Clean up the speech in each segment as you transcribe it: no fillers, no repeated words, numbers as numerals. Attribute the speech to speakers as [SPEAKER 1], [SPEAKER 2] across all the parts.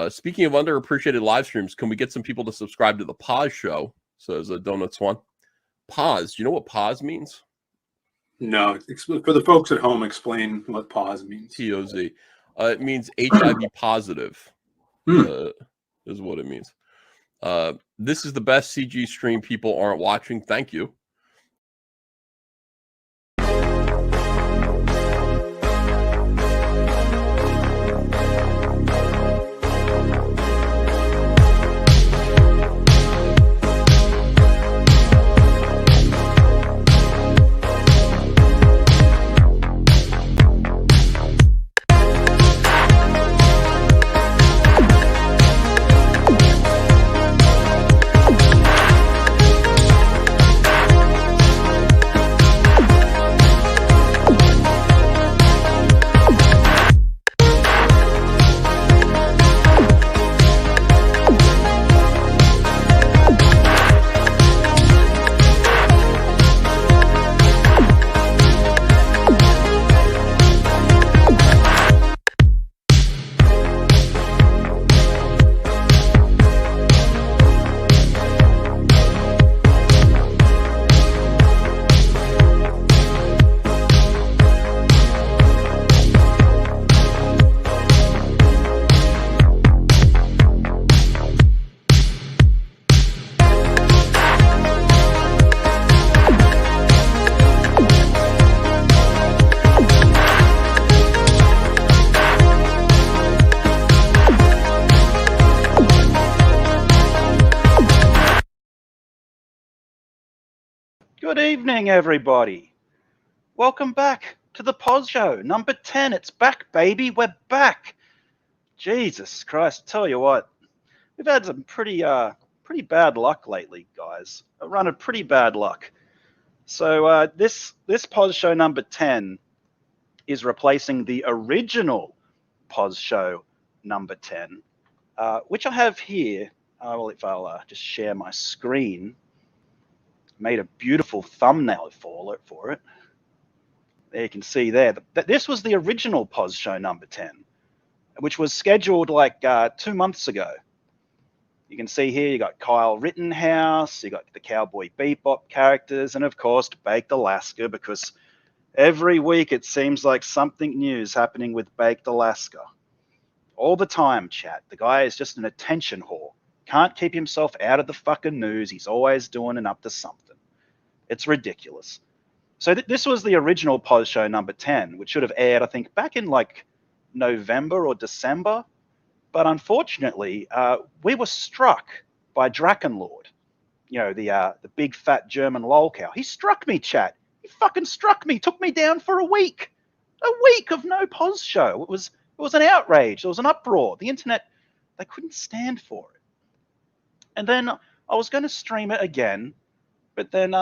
[SPEAKER 1] Speaking of underappreciated live streams, can we get some people to subscribe to the Poz Show? Says Donuts One. Poz, do you know what Poz means?
[SPEAKER 2] No, for the folks at home, explain what Poz means.
[SPEAKER 1] P-O-Z. It means HIV positive. Is what it means. This is the best CG stream people aren't watching. Thank you.
[SPEAKER 3] Good evening, everybody. Welcome back to the Poz Show, number 10. It's back, baby. We're back. Jesus Christ, tell you what, we've had some pretty bad luck lately, guys. A run of pretty bad luck. So this Poz Show number 10 is replacing the original Poz Show number 10, which I have here. If I'll just share my screen. Made a beautiful thumbnail for it. There you can see there that this was the original Poz Show number 10, which was scheduled like 2 months ago. You can see here you got Kyle Rittenhouse, you got the Cowboy Bebop characters, and of course Baked Alaska, because every week it seems like something new is happening with Baked Alaska. All the time, chat. The guy is just an attention whore. Can't keep himself out of the fucking news. He's always doing and up to something. It's ridiculous. So this was the original Poz Show number 10, which should have aired, I think, back in like November or December. But unfortunately, we were struck by Drakenlord. You know, the big fat German lolcow. He struck me, chat. He fucking struck me. Took me down for a week. A week of no Poz Show. It was an outrage. There was an uproar. The internet, they couldn't stand for it. And then I was going to stream it again, but then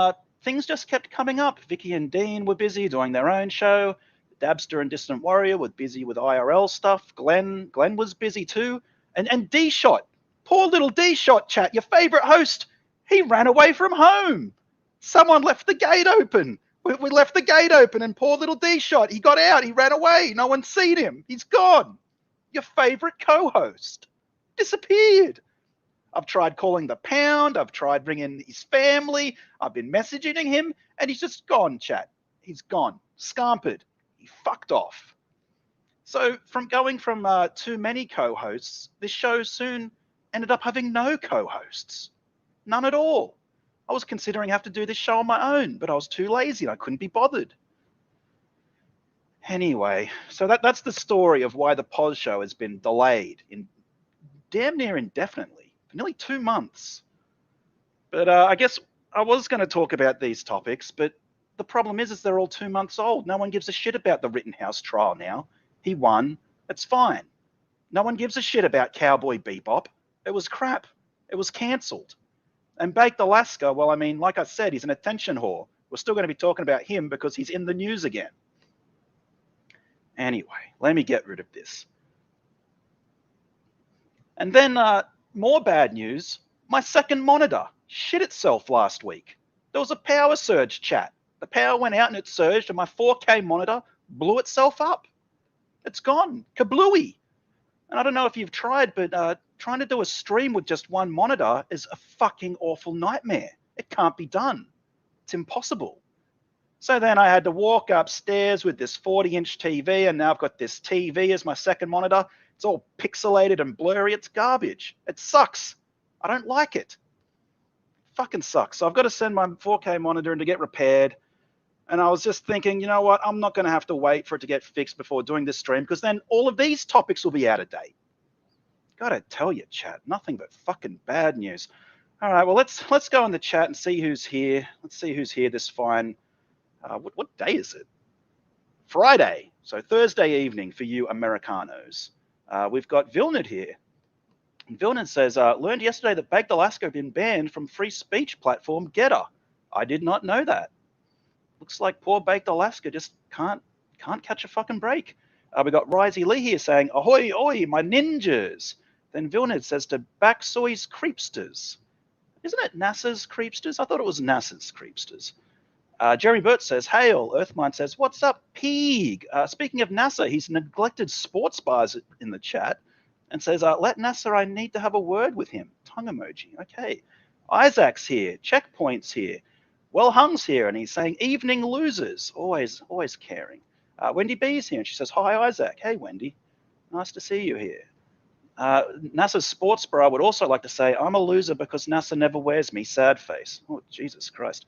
[SPEAKER 3] things just kept coming up. Vicky and Dean were busy doing their own show. Dabster and Distant Warrior were busy with IRL stuff. Glenn was busy too. And D-Shot, poor little D-Shot, chat, your favorite host, he ran away from home. Someone left the gate open. We left the gate open, and poor little D-Shot, he got out, he ran away. No one's seen him. He's gone. Your favorite co-host disappeared. I've tried calling the pound. I've tried ringing his family. I've been messaging him, and he's just gone, chat. He's gone. Scampered. He fucked off. So from going from too many co-hosts, this show soon ended up having no co-hosts. None at all. I was considering having to do this show on my own, but I was too lazy and I couldn't be bothered. Anyway, so that's the story of why the Poz Show has been delayed in damn near indefinitely. Nearly 2 months. But I guess I was going to talk about these topics, but the problem is they're all 2 months old. No one gives a shit about the Rittenhouse trial now. He won. It's fine. No one gives a shit about Cowboy Bebop. It was crap. It was cancelled. And Baked Alaska, well, I mean, like I said, he's an attention whore. We're still going to be talking about him because he's in the news again. Anyway, let me get rid of this. And then more bad news. My second monitor shit itself last week. There was a power surge, chat. The power went out and it surged, and my 4K monitor blew itself up. It's gone. Kablooey. And I don't know if you've tried, but trying to do a stream with just one monitor is a fucking awful nightmare. It can't be done. It's impossible. So then I had to walk upstairs with this 40-inch TV, and now I've got this TV as my second monitor. It's all pixelated and blurry. It's garbage. It sucks. I don't like it. Fucking sucks. So I've got to send my 4K monitor in to get repaired. And I was just thinking, you know what? I'm not going to have to wait for it to get fixed before doing this stream, because then all of these topics will be out of date. Gotta tell you, chat, nothing but fucking bad news. All right, well, let's go in the chat and see who's here. Let's see who's here this fine. What day is it? Friday. So Thursday evening for you Americanos. We've got Vilnid here. And Vilnid says, learned yesterday that Baked Alaska had been banned from free speech platform Getter. I did not know that. Looks like poor Baked Alaska just can't catch a fucking break. We got Risey Lee here saying, ahoy, oi, my ninjas. Then Vilnid says to Backsoy's Creepsters. Isn't it NASA's Creepsters? I thought it was NASA's Creepsters. Jeremy Burt says, hail. Earthmind says, what's up, Pig? Speaking of NASA, he's neglected sports bars in the chat and says, let NASA, I need to have a word with him. Tongue emoji. Okay. Isaac's here. Checkpoint's here. Well Hung's here, and he's saying, evening losers. Always caring. Wendy B's here, and she says, hi, Isaac. Hey, Wendy. Nice to see you here. NASA's sports bra would also like to say, I'm a loser because NASA never wears me. Sad face. Oh, Jesus Christ.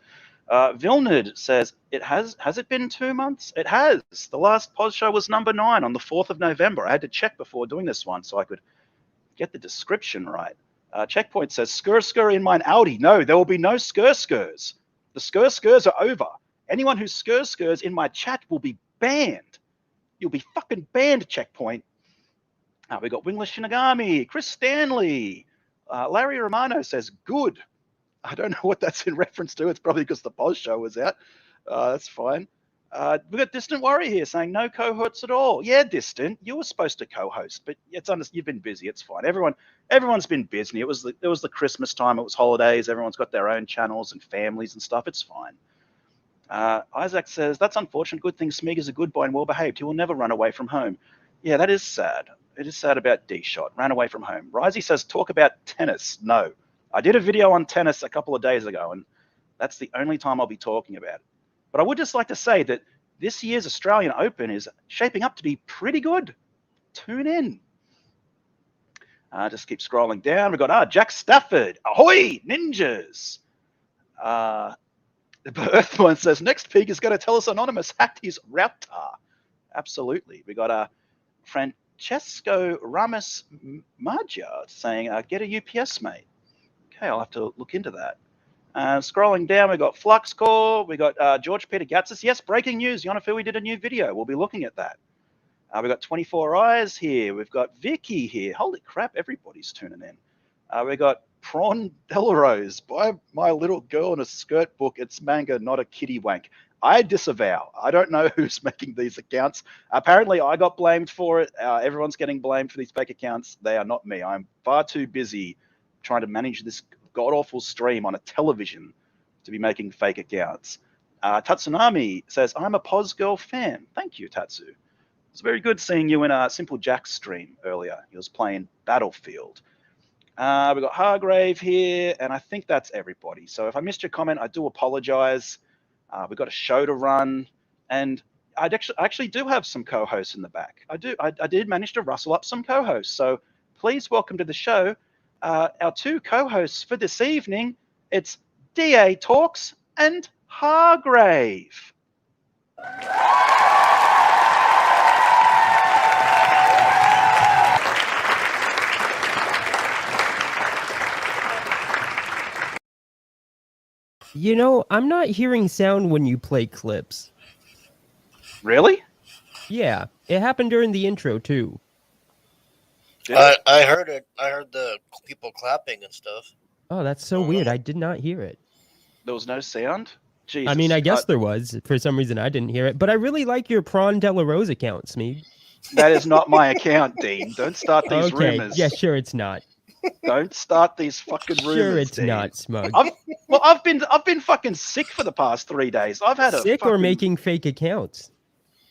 [SPEAKER 3] Vilnid says, has it been 2 months? It has. The last Poz Show was number 9 on the 4th of November. I had to check before doing this one so I could get the description right. Checkpoint says, skr in mine Audi. No, there will be no skrs. The skrs are over. Anyone who skrs in my chat will be banned. You'll be fucking banned, Checkpoint. We got Wingless Shinigami, Chris Stanley. Larry Romano says, good. I don't know what that's in reference to. It's probably because the Poz Show was out. That's fine. We got Distant Warrior here saying no cohorts at all. Yeah, Distant, you were supposed to co-host, but you've been busy. It's fine. Everyone's been busy. It was the Christmas time. It was holidays. Everyone's got their own channels and families and stuff. It's fine. Isaac says, that's unfortunate. Good thing Smeag is a good boy and well behaved. He will never run away from home. Yeah, that is sad. It is sad about D-Shot. Ran away from home. Risey says, talk about tennis. No. I did a video on tennis a couple of days ago, and that's the only time I'll be talking about it. But I would just like to say that this year's Australian Open is shaping up to be pretty good. Tune in. Just keep scrolling down. We've got Jack Stafford. Ahoy, ninjas. Earthborn says, next Pig is going to tell us Anonymous hacked his router. Absolutely. We got Francesco Ramos Maggia saying, get a UPS, mate. Okay, I'll have to look into that. Scrolling down, we've got Fluxcore. We got George Peter Gatsis. Yes, breaking news. Yonofui did a new video. We'll be looking at that. We've got 24 Eyes here. We've got Vicky here. Holy crap, everybody's tuning in. We've got Prawn Delarose. Buy my little girl in a skirt book. It's manga, not a kitty wank. I disavow. I don't know who's making these accounts. Apparently, I got blamed for it. Everyone's getting blamed for these fake accounts. They are not me. I'm far too busy trying to manage this god-awful stream on a television to be making fake accounts. Tatsunami says, I'm a Poz Girl fan. Thank you, Tatsu. It's very good seeing you in a Simple Jack stream earlier. He was playing Battlefield. We've got Hargrave here, and I think that's everybody. So if I missed your comment, I do apologize. We've got a show to run, and I actually do have some co-hosts in the back. I did manage to rustle up some co-hosts. So please welcome to the show our 2 co-hosts for this evening. It's DA Talks and Hargrave.
[SPEAKER 4] You know, I'm not hearing sound when you play clips.
[SPEAKER 3] Really?
[SPEAKER 4] Yeah, it happened during the intro, too.
[SPEAKER 5] I heard it. I heard the people clapping and stuff.
[SPEAKER 4] Oh, that's so weird. I did not hear it.
[SPEAKER 3] There was no sound? Jesus.
[SPEAKER 4] I mean, I guess there was. For some reason, I didn't hear it. But I really like your Prawn Delarose account, Smeag.
[SPEAKER 3] That is not my account, Dean. Don't start these rumors.
[SPEAKER 4] Yeah, sure, it's not.
[SPEAKER 3] Don't start these fucking rumors.
[SPEAKER 4] Sure, it's
[SPEAKER 3] Dean.
[SPEAKER 4] not, Smug.
[SPEAKER 3] I've been fucking sick for the past 3 days. I've had
[SPEAKER 4] sick or making fake accounts.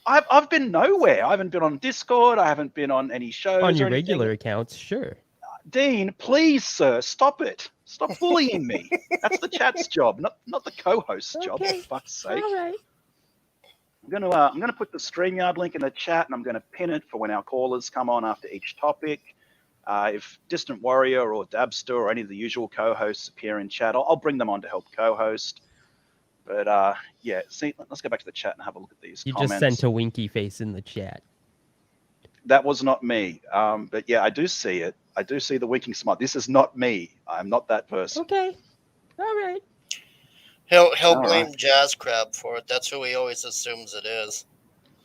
[SPEAKER 3] I've been nowhere. I haven't been on Discord. I haven't been on any shows.
[SPEAKER 4] On your
[SPEAKER 3] or anything.
[SPEAKER 4] regular accounts, sure.
[SPEAKER 3] Dean, please, sir, stop it. Stop bullying me. That's the chat's job, not the co-host's job. For fuck's sake.
[SPEAKER 4] All right.
[SPEAKER 3] I'm gonna put the StreamYard link in the chat, and I'm gonna pin it for when our callers come on after each topic. If Distant Warrior or Dabster or any of the usual co-hosts appear in chat, I'll bring them on to help co-host. But yeah, see, let's go back to the chat and have a look at these comments.
[SPEAKER 4] You just sent a winky face in the chat.
[SPEAKER 3] That was not me. But yeah, I do see it. I do see the winking smile. This is not me. I'm not that person.
[SPEAKER 4] Okay. All right.
[SPEAKER 5] He'll blame Jazz Crab for it. That's who he always assumes it is.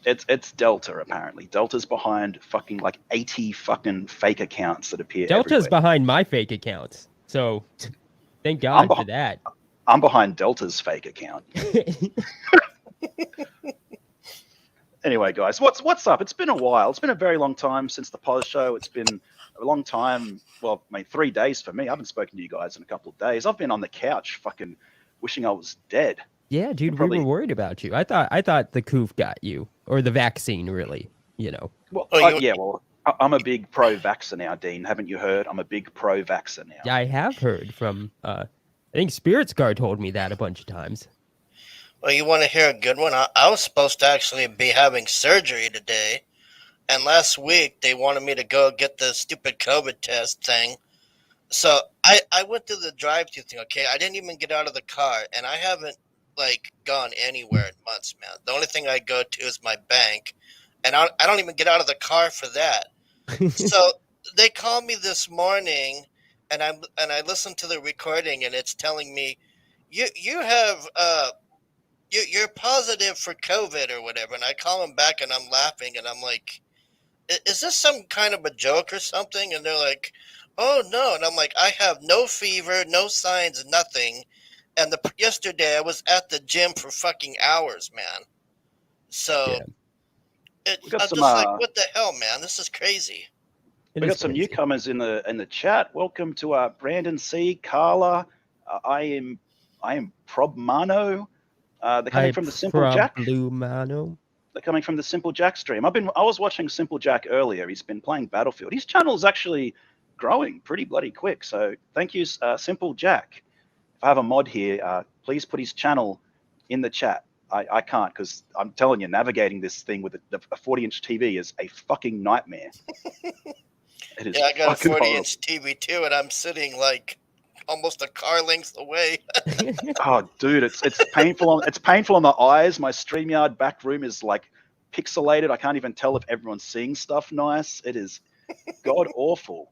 [SPEAKER 3] It's Delta, apparently. Delta's behind fucking like 80 fucking fake accounts that appear
[SPEAKER 4] Delta's
[SPEAKER 3] everywhere.
[SPEAKER 4] behind my fake account. So thank God for that.
[SPEAKER 3] I'm behind Delta's fake account. Anyway, guys, what's up? It's been a while. It's been a very long time since the Poz Show. It's been a long time. Well, I mean, 3 days for me. I haven't spoken to you guys in a couple of days. I've been on the couch fucking wishing I was dead.
[SPEAKER 4] Yeah, dude, we were worried about you. I thought the coof got you, or the vaccine, really. You know.
[SPEAKER 3] Well, well, I'm a big pro-vaxxer now, Dean. Haven't you heard? I'm a big pro-vaxxer now.
[SPEAKER 4] I have heard from. I think Spirits Guard told me that a bunch of times.
[SPEAKER 5] Well, you want to hear a good one? I was supposed to actually be having surgery today, and last week they wanted me to go get the stupid COVID test thing. So I went to the drive-thru thing. Okay, I didn't even get out of the car, and I haven't gone anywhere in months, man. The only thing I go to is my bank, and I don't even get out of the car for that. So they called me this morning, and I listened to the recording, and it's telling me you have you're positive for COVID or whatever. And I call them back, and I'm laughing, and I'm like, is this some kind of a joke or something? And they're like, oh no. And I'm like, I have no fever, no signs, nothing. And yesterday I was at the gym for fucking hours, man. So I'm just like, what the hell, man? This is crazy.
[SPEAKER 3] We got some newcomers in the chat. Welcome to Brandon C, Carla. I am Probmano. They're coming from the Simple Jack. They're coming from the Simple Jack stream. I was watching Simple Jack earlier. He's been playing Battlefield. His channel is actually growing pretty bloody quick. So thank you, Simple Jack. If I have a mod here, please put his channel in the chat. I can't, because I'm telling you, navigating this thing with a 40-inch TV is a fucking nightmare. It is.
[SPEAKER 5] Yeah, I got a 40-inch TV too, and I'm sitting like almost a car length away.
[SPEAKER 3] Oh, dude, it's painful. It's painful on the eyes. My StreamYard back room is like pixelated. I can't even tell if everyone's seeing stuff nice. It is god awful.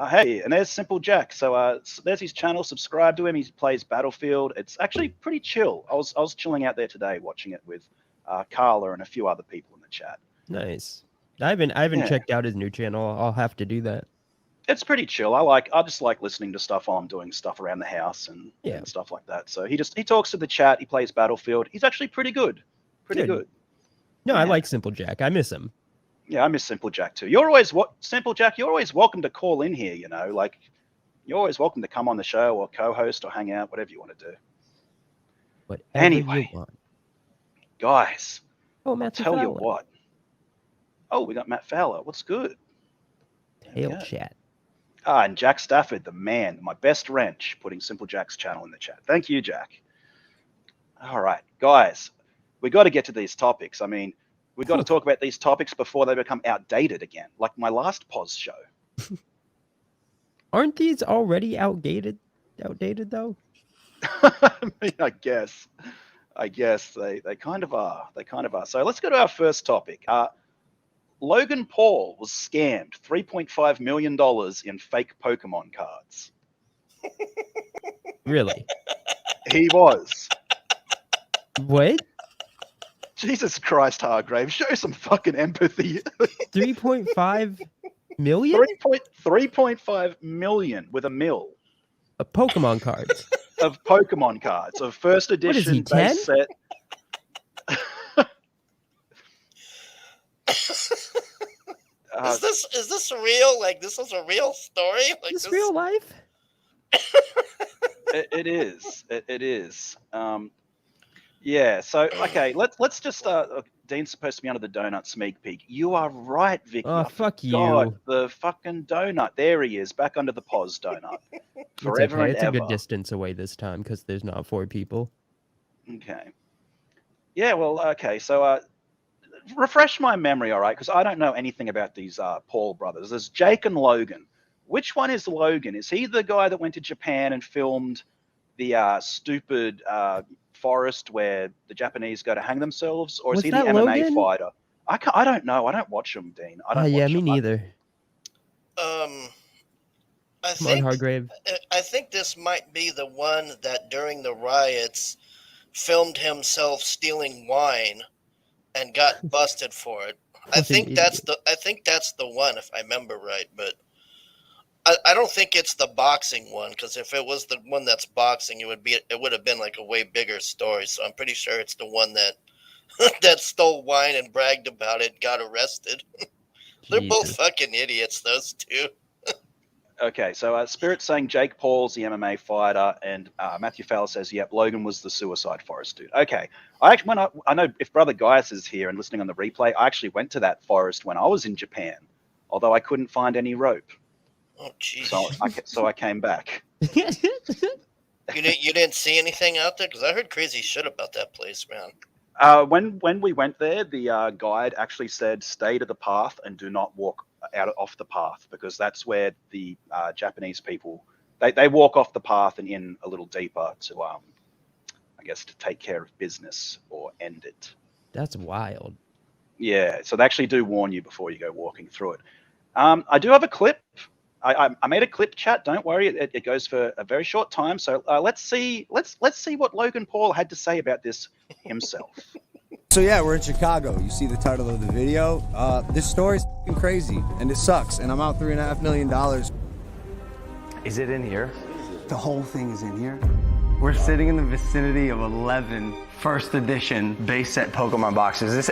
[SPEAKER 3] Hey, and there's Simple Jack. So there's his channel. Subscribe to him. He plays Battlefield. It's actually pretty chill. I was chilling out there today watching it with Carla and a few other people in the chat.
[SPEAKER 4] Nice. I haven't checked out his new channel. I'll have to do that.
[SPEAKER 3] It's pretty chill. I just like listening to stuff while I'm doing stuff around the house and stuff like that. So he talks to the chat. He plays Battlefield. He's actually pretty good. Pretty good.
[SPEAKER 4] No, I like Simple Jack. I miss him.
[SPEAKER 3] Yeah, I miss Simple Jack too. Simple Jack, you're always welcome to call in here, like you're always welcome to come on the show or co-host or hang out, whatever you want to do.
[SPEAKER 4] Whatever you want.
[SPEAKER 3] Guys,
[SPEAKER 4] I'll
[SPEAKER 3] tell you what. Oh, we got Matt Fowler. What's good?
[SPEAKER 4] Hail chat.
[SPEAKER 3] And Jack Stafford, the man, my best wrench, putting Simple Jack's channel in the chat. Thank you, Jack. All right, guys, we got to get to these topics. I mean, we've got to talk about these topics before they become outdated again, like my last Poz show.
[SPEAKER 4] Aren't these already outdated though?
[SPEAKER 3] I mean, I guess they kind of are. So let's go to our first topic. Logan Paul was scammed $3.5 million in fake Pokemon cards.
[SPEAKER 4] Really?
[SPEAKER 3] He was.
[SPEAKER 4] What?
[SPEAKER 3] Jesus Christ, Hargrave, show some fucking empathy.
[SPEAKER 4] 3.5 million?
[SPEAKER 3] 3.5 million with a mil.
[SPEAKER 4] Of Pokemon cards.
[SPEAKER 3] Of Pokemon cards, of first edition base set.
[SPEAKER 5] Is this real? Like, this is a real story? Like,
[SPEAKER 4] this real life?
[SPEAKER 3] It is. It is. Yeah. So okay, let's just Dean's supposed to be under the donut sneak peek. You are right, Vicky.
[SPEAKER 4] Oh, fuck
[SPEAKER 3] God,
[SPEAKER 4] you.
[SPEAKER 3] the fucking donut. There he is, back under the Poz donut.
[SPEAKER 4] It's
[SPEAKER 3] Forever
[SPEAKER 4] okay.
[SPEAKER 3] and
[SPEAKER 4] It's a
[SPEAKER 3] ever.
[SPEAKER 4] good distance away this time because there's not 4 people.
[SPEAKER 3] Okay. Yeah. Well. Okay. So refresh my memory, all right? Because I don't know anything about these Paul brothers. There's Jake and Logan. Which one is Logan? Is he the guy that went to Japan and filmed the stupid forest where the Japanese go to hang themselves, or is
[SPEAKER 4] Was
[SPEAKER 3] he the
[SPEAKER 4] that
[SPEAKER 3] MMA
[SPEAKER 4] Logan?
[SPEAKER 3] fighter? I don't know. I don't watch them, Dean. I don't.
[SPEAKER 4] Yeah,
[SPEAKER 3] watch
[SPEAKER 4] me
[SPEAKER 3] them.
[SPEAKER 4] neither.
[SPEAKER 5] I
[SPEAKER 4] Come on,
[SPEAKER 5] think
[SPEAKER 4] Hargrave.
[SPEAKER 5] I think this might be the one that during the riots filmed himself stealing wine and got busted for it. I think that's the one, if I remember right. But I don't think it's the boxing one, because if it was the one that's boxing, it would have been like a way bigger story. So I'm pretty sure it's the one that that stole wine and bragged about it, got arrested. They're both
[SPEAKER 4] Jesus.
[SPEAKER 5] fucking idiots, those two.
[SPEAKER 3] Okay, so Spirit's saying Jake Paul's the MMA fighter, and Matthew Fowler says, "Yep, Logan was the Suicide Forest dude." Okay, I know if Brother Gaius is here and listening on the replay, I actually went to that forest when I was in Japan, although I couldn't find any rope,
[SPEAKER 5] Oh, jeez.
[SPEAKER 3] so I came back.
[SPEAKER 5] You didn't see anything out there? Because I heard crazy shit about that place, man.
[SPEAKER 3] When we went there, the guide actually said, "Stay to the path and do not walk off the path," because that's where the Japanese people they walk off the path and in a little deeper to I guess to take care of business or end it.
[SPEAKER 4] That's wild.
[SPEAKER 3] Yeah, so they actually do warn you before you go walking through it. I do have a clip. I made a clip, chat. Don't worry, it goes for a very short time. So let's see what Logan Paul had to say about this himself.
[SPEAKER 6] So yeah, we're in Chicago. You see the title of the video. This story's f***ing crazy, and it sucks. And I'm out $3.5 million.
[SPEAKER 7] Is it in here?
[SPEAKER 6] The whole thing is in here.
[SPEAKER 7] We're sitting in the vicinity of 11 first edition base set Pokemon boxes.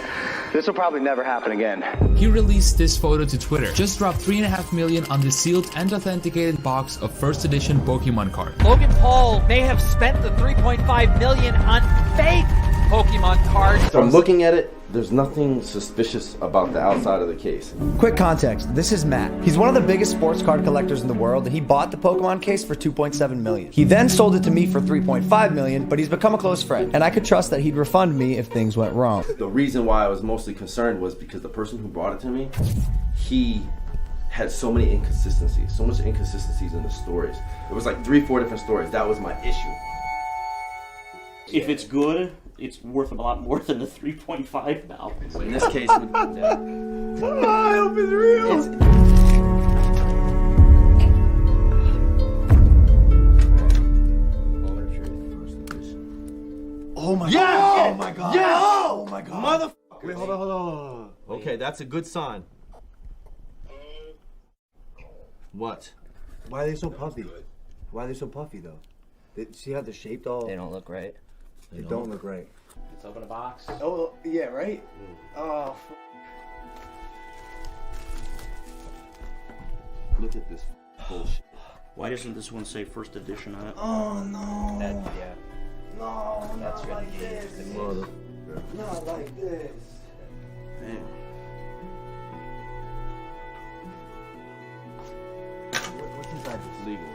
[SPEAKER 7] This will probably never happen again.
[SPEAKER 8] He released this photo to Twitter. Just dropped $3.5 million on the sealed and authenticated box of first edition Pokemon card.
[SPEAKER 9] Logan Paul may have spent the $3.5 million on fake Pokemon cards.
[SPEAKER 10] From looking at it, there's nothing suspicious about the outside of the case.
[SPEAKER 6] Quick context, this is Matt. He's one of the biggest sports card collectors in the world, and he bought the Pokemon case for $2.7 million. He then sold it to me for $3.5 million, but he's become a close friend, and I could trust that he'd refund me if things went wrong.
[SPEAKER 10] The reason why I was mostly concerned was because the person who brought it to me, he had so many inconsistencies, so much inconsistencies in the stories. It was like 3-4 different stories. That was my issue.
[SPEAKER 11] If it's good, it's worth a lot more than the 3.5 now.
[SPEAKER 10] In this case, I
[SPEAKER 6] hope it's real. Oh my god! Oh my god! Yes! Oh my god! Motherfucker!
[SPEAKER 10] Wait, hold on. Okay, that's a good sign. What?
[SPEAKER 6] Why are they so puffy? Why are they so puffy though? See how they're shaped all?
[SPEAKER 9] They don't look right.
[SPEAKER 6] They don't look right.
[SPEAKER 11] Let's open a box.
[SPEAKER 6] Oh yeah, right. Oh.
[SPEAKER 10] Look at this bullshit.
[SPEAKER 11] Why doesn't this one say first edition on it?
[SPEAKER 6] Oh no.
[SPEAKER 9] Yeah.
[SPEAKER 6] No,
[SPEAKER 9] That's
[SPEAKER 6] not like this. Not like this.
[SPEAKER 10] Man.
[SPEAKER 6] What's inside this?
[SPEAKER 10] Legal.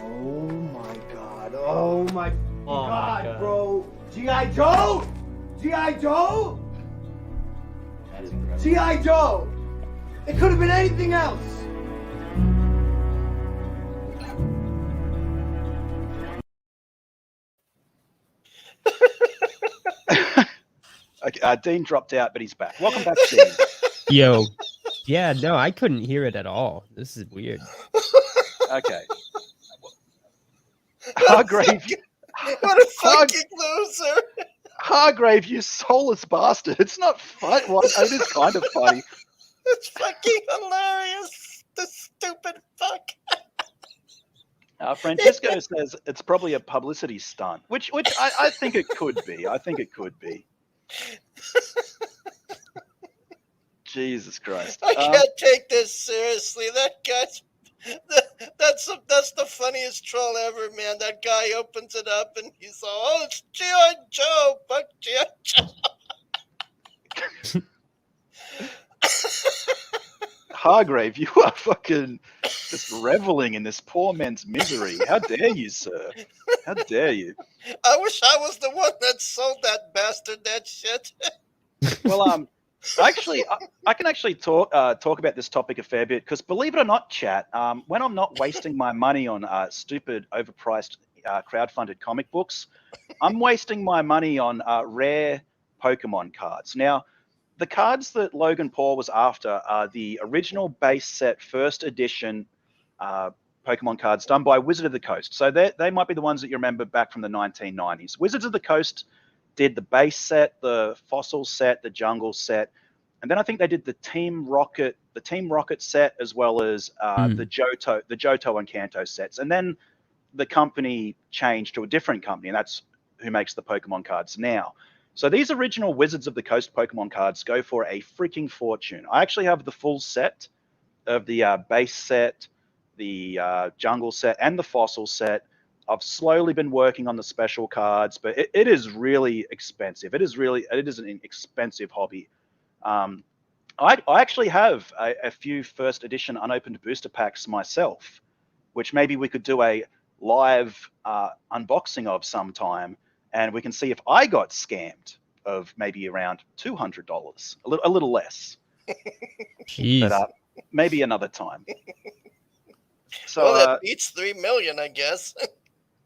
[SPEAKER 6] Oh my god. Oh my
[SPEAKER 11] God,
[SPEAKER 6] bro. G.I. Joe! G.I. Joe!
[SPEAKER 11] That is incredible.
[SPEAKER 6] G.I. Joe! It could have been anything else.
[SPEAKER 3] Okay, Dean dropped out, but he's back. Welcome back, Dean.
[SPEAKER 4] Yo. Yeah, no, I couldn't hear it at all. This is weird.
[SPEAKER 3] Okay. Hargrave.
[SPEAKER 5] What a fucking loser!
[SPEAKER 3] Hargrave, you soulless bastard. It's not fun. Well, it is kind of funny.
[SPEAKER 5] It's fucking hilarious. This stupid fuck.
[SPEAKER 3] Francisco says it's probably a publicity stunt, which I think it could be. I think it could be. Jesus Christ.
[SPEAKER 5] I can't take this seriously. That guy's That's the funniest troll ever, man. That guy opens it up and he's all, "Oh, it's G.I. Joe, fuck G.I. Joe."
[SPEAKER 3] Hargrave, you are fucking just reveling in this poor man's misery. How dare you, sir? How dare you?
[SPEAKER 5] I wish I was the one that sold that bastard that shit.
[SPEAKER 3] Well, actually, I can actually talk about this topic a fair bit because, believe it or not, chat, when I'm not wasting my money on stupid, overpriced, crowdfunded comic books, I'm wasting my money on rare Pokemon cards. Now, the cards that Logan Paul was after are the original base set first edition Pokemon cards done by Wizard of the Coast. So they might be the ones that you remember back from the 1990s. Wizards of the Coast did the base set, the fossil set, the jungle set, and then I think they did the Team Rocket set, as well as the Johto and Kanto sets. And then the company changed to a different company, and that's who makes the Pokemon cards now. So these original Wizards of the Coast Pokemon cards go for a freaking fortune. I actually have the full set of the base set, the jungle set, and the fossil set. I've slowly been working on the special cards, but it is really expensive. It is an expensive hobby. I actually have a few first edition unopened booster packs myself, which maybe we could do a live unboxing of sometime, and we can see if I got scammed of maybe around $200, a little less.
[SPEAKER 4] Jeez.
[SPEAKER 3] But maybe another time. So
[SPEAKER 5] Well, that beats 3 million, I guess.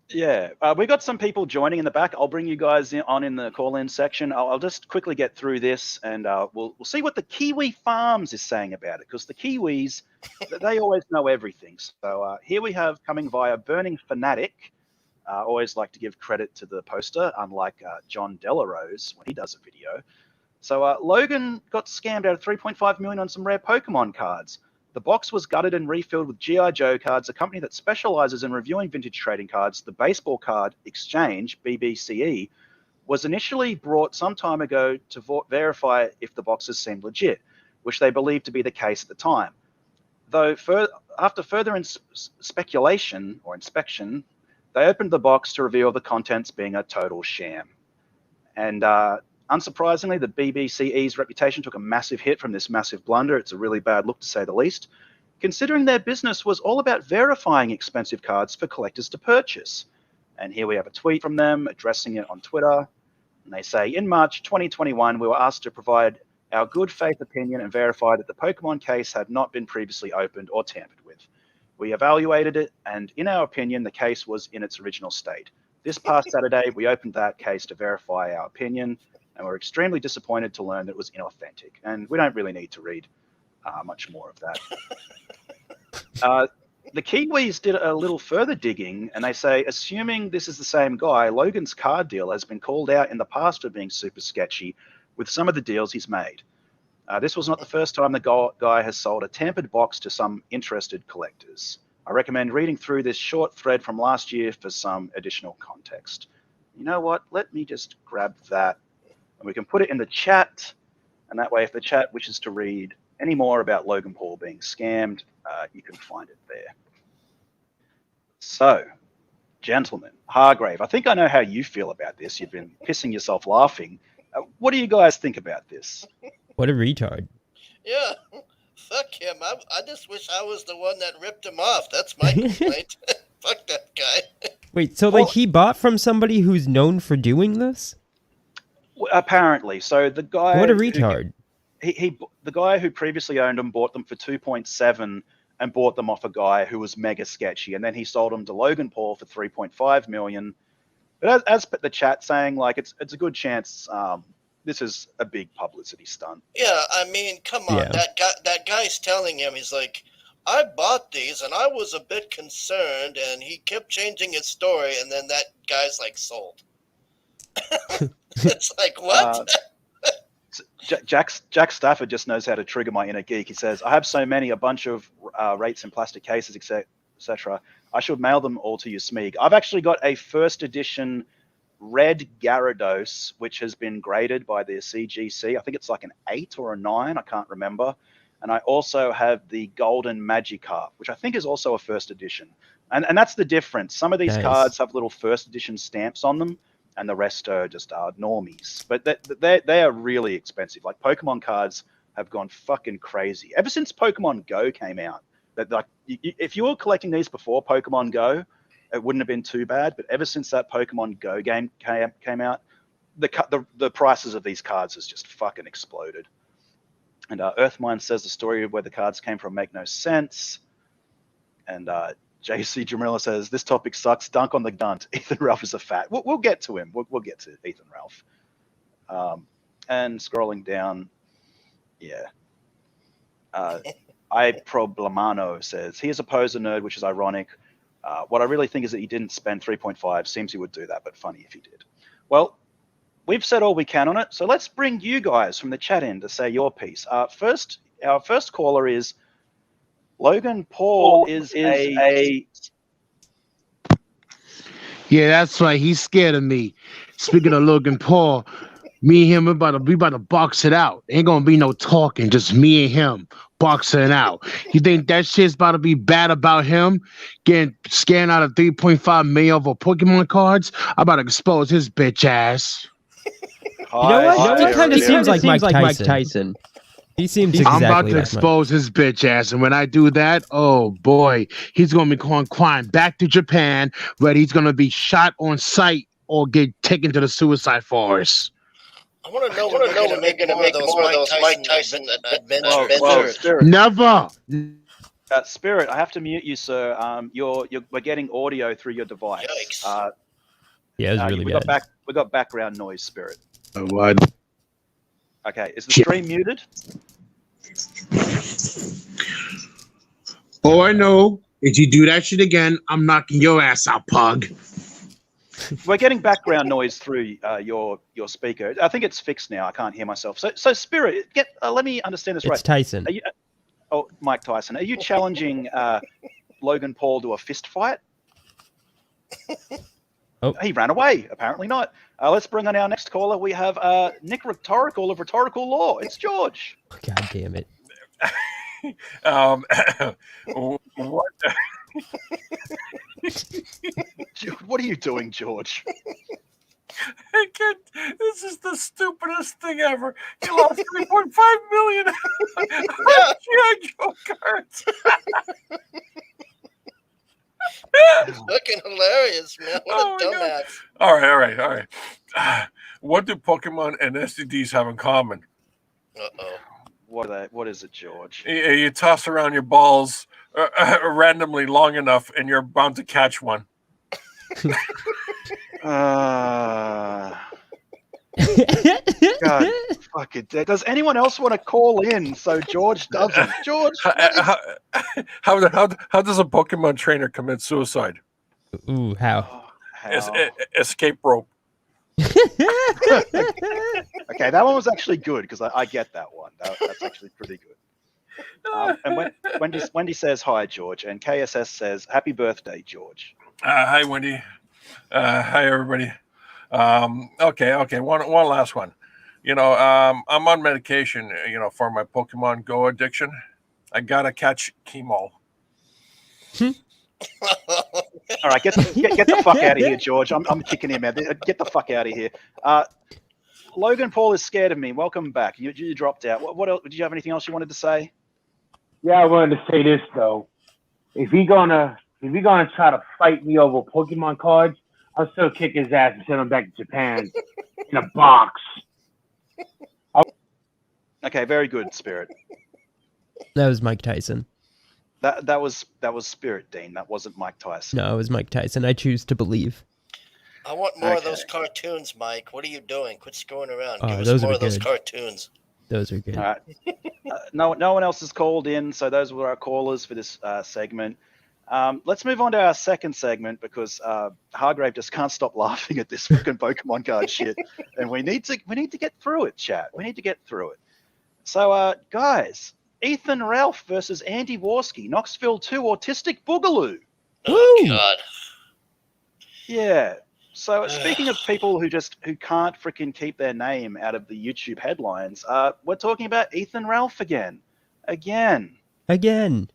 [SPEAKER 3] yeah, we got some people joining in the back. I'll bring you guys on in the call-in section. I'll just quickly get through this, and we'll see what the Kiwi Farms is saying about it, because the Kiwis, they always know everything. So here we have, coming via Burning Fanatic. Always like to give credit to the poster, unlike John Delarose when he does a video. So Logan got scammed out of $3.5 million on some rare Pokemon cards. The box was gutted and refilled with G.I. Joe cards, a company that specializes in reviewing vintage trading cards. The Baseball Card Exchange, BBCE, was initially brought some time ago to verify if the boxes seemed legit, which they believed to be the case at the time. Though after further speculation or inspection, they opened the box to reveal the contents being a total sham. And unsurprisingly, the BBCE's reputation took a massive hit from this massive blunder. It's a really bad look, to say the least, considering their business was all about verifying expensive cards for collectors to purchase. And here we have a tweet from them addressing it on Twitter. And they say, in March 2021, we were asked to provide our good faith opinion and verify that the Pokemon case had not been previously opened or tampered with. We evaluated it, and in our opinion, the case was in its original state. This past Saturday, we opened that case to verify our opinion, and we're extremely disappointed to learn that it was inauthentic. And we don't really need to read much more of that. The Kiwis did a little further digging, and they say, assuming this is the same guy, Logan's card deal has been called out in the past for being super sketchy with some of the deals he's made. This was not the first time the guy has sold a tampered box to some interested collectors. I recommend reading through this short thread from last year for some additional context. You know what? Let me just grab that, and we can put it in the chat, and that way if the chat wishes to read any more about Logan Paul being scammed, you can find it there. So, gentlemen, Hargrave, I think I know how you feel about this. You've been pissing yourself laughing. What do you guys think about this?
[SPEAKER 4] What a retard.
[SPEAKER 5] Yeah, fuck him. I just wish I was the one that ripped him off. That's my complaint. Fuck that guy.
[SPEAKER 4] Wait, so like he bought from somebody who's known for doing this?
[SPEAKER 3] Apparently. So the guy...
[SPEAKER 4] What a retard.
[SPEAKER 3] The guy who previously owned them bought them for 2.7 and bought them off a guy who was mega sketchy. And then he sold them to Logan Paul for 3.5 million. But as the chat saying, like, it's a good chance this is a big publicity stunt.
[SPEAKER 5] Yeah, I mean, come on.
[SPEAKER 4] Yeah.
[SPEAKER 5] That guy's telling him, he's like, I bought these and I was a bit concerned, and he kept changing his story, and then that guy's like, sold. It's like, what?
[SPEAKER 3] Jack Stafford just knows how to trigger my inner geek. He says, I have so many, a bunch of rates in plastic cases, etc. I should mail them all to you, Smeag. I've actually got a first edition red Gyarados, which has been graded by the CGC. I think it's like an 8 or a 9. I can't remember. and I also have the Golden Magikarp, which I think is also a first edition. And that's the difference. Some of these cards have little first edition stamps on them, and the rest are just normies. But they are really expensive. Like Pokemon cards have gone fucking crazy ever since Pokemon Go came out. That like if you were collecting these before Pokemon Go, it wouldn't have been too bad. But ever since that Pokemon Go game came out, the prices of these cards has just fucking exploded. And Earthmind says the story of where the cards came from make no sense. And JC Jamila says this topic sucks. Dunk on the gunt. Ethan Ralph is a fat. We'll get to him. We'll get to Ethan Ralph. And scrolling down, yeah. I Problemano says he is a poser nerd, which is ironic. What I really think is that he didn't spend 3.5. Seems he would do that, but funny if he did. Well, we've said all we can on it, so let's bring you guys from the chat in to say your piece. Our first caller is Logan Paul. Is a
[SPEAKER 12] Yeah, that's right. He's scared of me. Speaking of Logan Paul, me and him, we about to box it out. Ain't gonna be no talking, just me and him boxing out. You think that shit's about to be bad about him getting scanned out of 3.5 million over Pokemon cards? I'm about to expose his bitch ass.
[SPEAKER 4] You know what? He kind of seems like Mike Tyson. He seems exactly
[SPEAKER 12] I'm about to
[SPEAKER 4] like
[SPEAKER 12] expose his bitch ass, and when I do that, oh boy, he's gonna be crying back to Japan, where he's gonna be shot on sight or get taken to the suicide forest.
[SPEAKER 5] I want to know when they're going to make more of those Mike Tyson adventures.
[SPEAKER 12] Never.
[SPEAKER 3] Spirit, I have to mute you, sir. We're getting audio through your device.
[SPEAKER 4] Yeah, it was really bad.
[SPEAKER 3] We got background noise, Spirit.
[SPEAKER 12] What?
[SPEAKER 3] Okay, is the stream muted?
[SPEAKER 12] All I know is you do that shit again, I'm knocking your ass out, pug.
[SPEAKER 3] We're getting background noise through your speaker. I think it's fixed now. I can't hear myself. So Spirit, let me understand this right.
[SPEAKER 4] It's Tyson.
[SPEAKER 3] Mike Tyson. Are you challenging Logan Paul to a fist fight?
[SPEAKER 4] Oh,
[SPEAKER 3] he ran away. Apparently not. Let's bring on our next caller. We have Nick Rhetorical of Rhetorical Law. It's George.
[SPEAKER 4] God damn it.
[SPEAKER 3] What? What are you doing, George?
[SPEAKER 13] This is the stupidest thing ever. You lost 3.5 million on G.I. Joe cards.
[SPEAKER 5] Fucking hilarious, man. What a dumbass.
[SPEAKER 13] All right. What do Pokemon and STDs have in common?
[SPEAKER 5] Uh-oh.
[SPEAKER 3] What is it, George?
[SPEAKER 13] You toss around your balls randomly long enough, and you're bound to catch one.
[SPEAKER 3] God, fuck it. Does anyone else want to call in so George doesn't? George,
[SPEAKER 13] how does a Pokemon trainer commit suicide?
[SPEAKER 4] Ooh, how?
[SPEAKER 13] Escape rope.
[SPEAKER 3] Okay, that one was actually good because I get that one. That's actually pretty good. And Wendy says hi, George, and KSS says happy birthday, George.
[SPEAKER 13] Hi, Wendy. Hi, everybody. Okay. One last one. I'm on medication, for my Pokemon Go addiction. I gotta catch chemo.
[SPEAKER 3] All right, get the fuck out of here, George. I'm kicking him out. Get the fuck out of here. Logan Paul is scared of me. Welcome back. You dropped out. What else? Did you have anything else you wanted to say?
[SPEAKER 12] Yeah, I wanted to say this though. If he gonna try to fight me over Pokemon cards, I'll still kick his ass and send him back to Japan in a box.
[SPEAKER 3] Okay, very good, Spirit.
[SPEAKER 4] That was Mike Tyson.
[SPEAKER 3] That was Spirit, Dean. That wasn't Mike Tyson.
[SPEAKER 4] No, it was Mike Tyson. I choose to believe.
[SPEAKER 5] I want more of those cartoons, Mike. What are you doing? Quit screwing around. Give us
[SPEAKER 4] those
[SPEAKER 5] more
[SPEAKER 4] are
[SPEAKER 5] of those
[SPEAKER 4] good.
[SPEAKER 5] cartoons.
[SPEAKER 4] Those are good.
[SPEAKER 3] All right. No one else has called in, so those were our callers for this segment. Let's move on to our second segment because Hargrave just can't stop laughing at this fucking Pokemon card shit, and we need to get through it, chat. We need to get through it. So, guys, Ethan Ralph versus Andy Warski, Knoxville 2 Autistic Boogaloo.
[SPEAKER 5] Oh God.
[SPEAKER 3] Yeah. So speaking of people who can't freaking keep their name out of the YouTube headlines, we're talking about Ethan Ralph again. Again.
[SPEAKER 4] Again.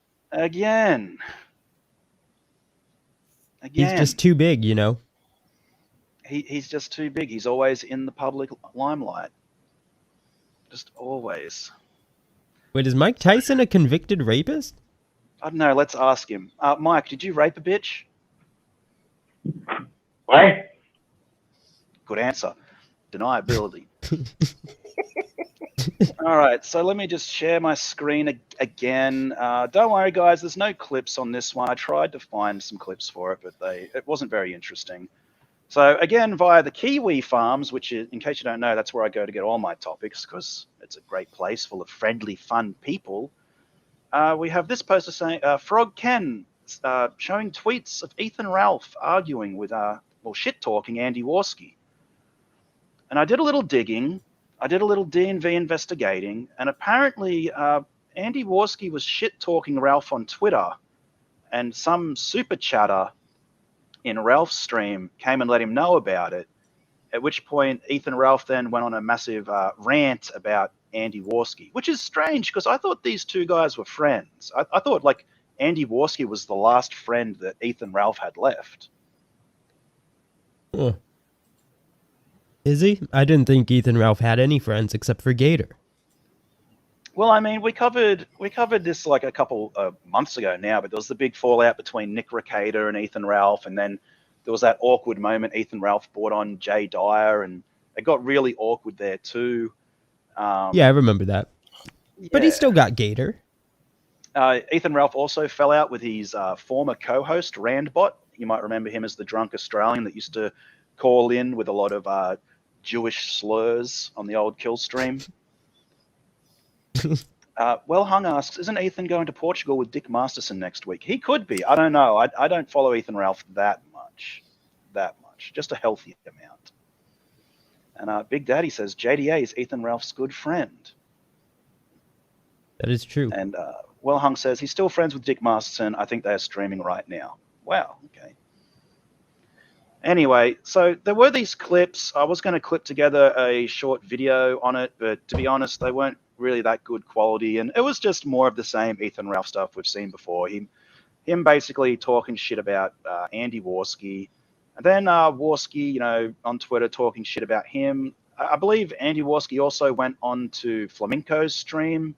[SPEAKER 4] He's just too big, you know.
[SPEAKER 3] He's just too big. He's always in the public limelight. Just always.
[SPEAKER 4] Wait, is Mike Tyson a convicted rapist?
[SPEAKER 3] I don't know. Let's ask him. Mike, did you rape a bitch?
[SPEAKER 14] What?
[SPEAKER 3] Good answer. Deniability. All right, so let me just share my screen again. Don't worry, guys. There's no clips on this one. I tried to find some clips for it, but it wasn't very interesting. So again, via the Kiwi Farms, which is, in case you don't know, that's where I go to get all my topics because it's a great place full of friendly, fun people. We have this poster saying, Frog Ken showing tweets of Ethan Ralph arguing with, shit-talking Andy Warski. And I did a little digging. I did a little D&V investigating, and apparently Andy Warski was shit-talking Ralph on Twitter, and some super chatter in Ralph's stream came and let him know about it, at which point Ethan Ralph then went on a massive rant about Andy Warski, which is strange because I thought these two guys were friends. I thought, like, Andy Warski was the last friend that Ethan Ralph had left.
[SPEAKER 4] Huh. Is he? I didn't think Ethan Ralph had any friends except for Gator.
[SPEAKER 3] Well, I mean, we covered this like a couple of months ago now, but there was the big fallout between Nick Recader and Ethan Ralph, and then there was that awkward moment Ethan Ralph brought on Jay Dyer, and it got really awkward there too.
[SPEAKER 4] Yeah, I remember that. Yeah. But he still got Gator.
[SPEAKER 3] Ethan Ralph also fell out with his former co-host, Randbot. You might remember him as the drunk Australian that used to call in with a lot of Jewish slurs on the old kill stream. Well Hung asks, isn't Ethan going to Portugal with Dick Masterson next week? He could be. I don't know. I don't follow Ethan Ralph that much. Just a healthy amount. And Big Daddy says, JDA is Ethan Ralph's good friend.
[SPEAKER 4] That is true.
[SPEAKER 3] And Well Hung says, he's still friends with Dick Masterson. I think they're streaming right now. Wow, okay. Anyway, so there were these clips. I was going to clip together a short video on it, but to be honest, they weren't really that good quality, and it was just more of the same Ethan Ralph stuff we've seen before. Him basically talking shit about Andy Warski, and then Warski, on Twitter talking shit about him. I believe Andy Warski also went on to Flamenco's stream.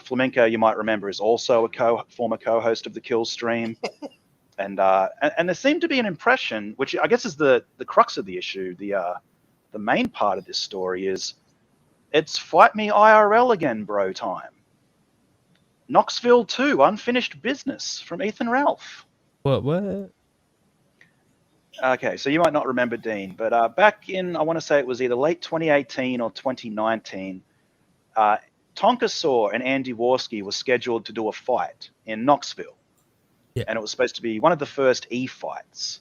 [SPEAKER 3] Flamenco, you might remember, is also a former co-host of the Kill stream. And there seemed to be an impression, which I guess is the crux of the issue. The main part of this story is it's fight me IRL again, bro time. Knoxville 2, unfinished business from Ethan Ralph.
[SPEAKER 4] What?
[SPEAKER 3] Okay, so you might not remember Dean, but back in, I want to say it was either late 2018 or 2019, Tonka Saw and Andy Warski were scheduled to do a fight in Knoxville. Yeah. And it was supposed to be one of the first E-fights.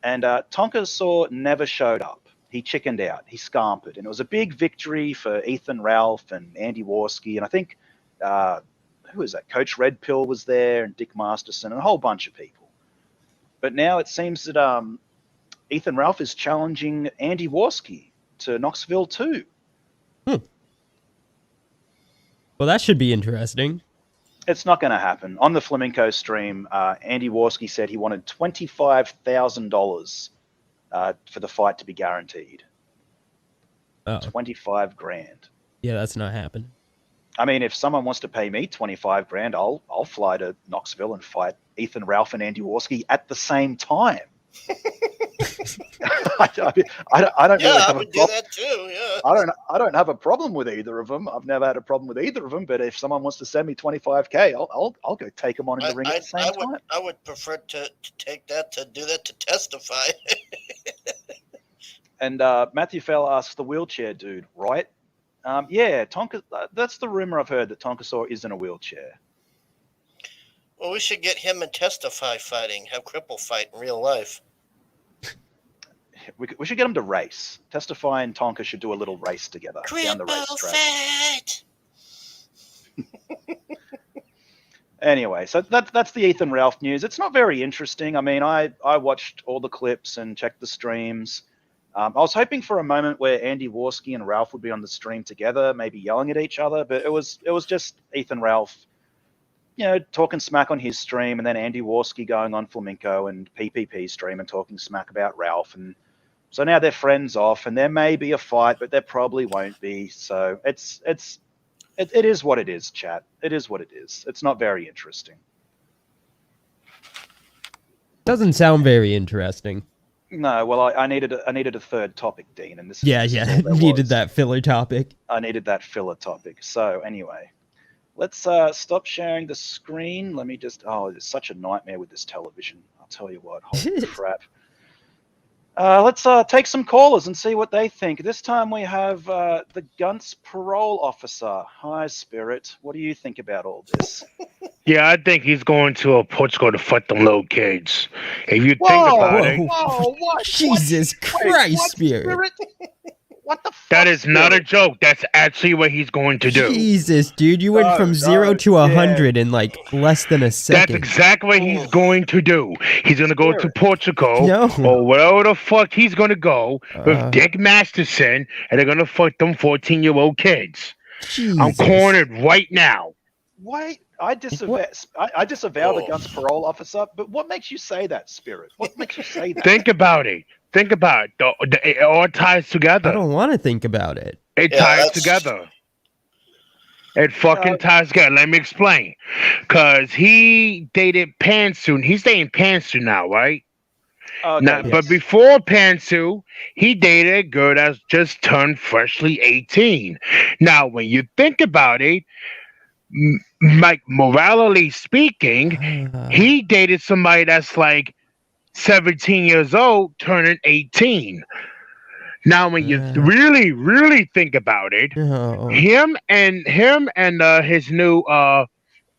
[SPEAKER 3] And Tonka Saw never showed up. He chickened out. He scampered. And it was a big victory for Ethan Ralph and Andy Warski. And I think, who was that? Coach Red Pill was there, and Dick Masterson, and a whole bunch of people. But now it seems that Ethan Ralph is challenging Andy Warski to Knoxville 2.
[SPEAKER 4] Well, that should be interesting.
[SPEAKER 3] It's not going to happen. On the Flamenco stream, Andy Warski said he wanted $25,000 for the fight to be guaranteed.
[SPEAKER 4] Oh.
[SPEAKER 3] 25 grand.
[SPEAKER 4] Yeah, that's not happening.
[SPEAKER 3] I mean, if someone wants to pay me 25 grand, I'll fly to Knoxville and fight Ethan Ralph and Andy Warski at the same time. I don't really have a problem.
[SPEAKER 5] Do that too. Yeah.
[SPEAKER 3] I don't have a problem with either of them. I've never had a problem with either of them. But if someone wants to send me $25K, I'll go take them on in the ring at the same time.
[SPEAKER 5] I would prefer to take that, to do that, to testify.
[SPEAKER 3] And Matthew Fell asks, the wheelchair dude, right? Yeah, Tonka. That's the rumor I've heard, that Tonka Saw is in a wheelchair.
[SPEAKER 5] Well, we should get him and Testify fighting, have Cripple fight in real life.
[SPEAKER 3] We should get them to race. Testify and Tonka should do a little race together down the racetrack. Anyway, so that's the Ethan Ralph news. It's not very interesting. I mean, I watched all the clips and checked the streams. I was hoping for a moment where Andy Warski and Ralph would be on the stream together, maybe yelling at each other, but it was just Ethan Ralph, talking smack on his stream, and then Andy Warski going on Flamenco and PPP stream and talking smack about Ralph. And so now they're friends off, and there may be a fight, but there probably won't be. So it is what it is, chat. It is what it is. It's not very interesting.
[SPEAKER 4] Doesn't sound very interesting.
[SPEAKER 3] No, well, I needed a third topic, Dean, and this.
[SPEAKER 4] Yeah,
[SPEAKER 3] this
[SPEAKER 4] yeah.
[SPEAKER 3] is all there
[SPEAKER 4] Needed
[SPEAKER 3] was.
[SPEAKER 4] that filler topic.
[SPEAKER 3] I needed that filler topic. So anyway, let's stop sharing the screen. Let me just. Oh, it's such a nightmare with this television. I'll tell you what. Holy crap. Let's take some callers and see what they think. This time we have the Gunt's parole officer. Hi, Spirit. What do you think about all this?
[SPEAKER 12] Yeah, I think he's going to Portugal to fight them little kids. If you think about it,
[SPEAKER 3] Whoa, what?
[SPEAKER 4] Jesus Christ,
[SPEAKER 3] what,
[SPEAKER 4] Spirit.
[SPEAKER 3] What the fuck?
[SPEAKER 12] that is not a joke. That's actually what he's going to do.
[SPEAKER 4] Jesus, dude, you went from 0 to 100 in like less than a
[SPEAKER 12] That's
[SPEAKER 4] second.
[SPEAKER 12] exactly what he's going to do. He's going to go to Portugal or wherever the fuck he's going to go with Dick Masterson, and they're going to fuck them 14-year-old kids.
[SPEAKER 4] Jesus.
[SPEAKER 12] I'm cornered right now.
[SPEAKER 3] Wait, I disavow the Gunt's parole officer, but what makes you say that, Spirit? What makes you say that?
[SPEAKER 12] Think about it. Think about it. It all ties together.
[SPEAKER 4] I don't want to think about it.
[SPEAKER 12] It ties together. It fucking ties together. Let me explain. Because he dated Pantsu. He's dating Pantsu now, right?
[SPEAKER 3] Okay,
[SPEAKER 12] Now, but before Pantsu, he dated a girl that's just turned freshly 18. Now, when you think about it, like morally speaking, he dated somebody that's like 17 years old, turning 18. Now, when you really think about it, him and his new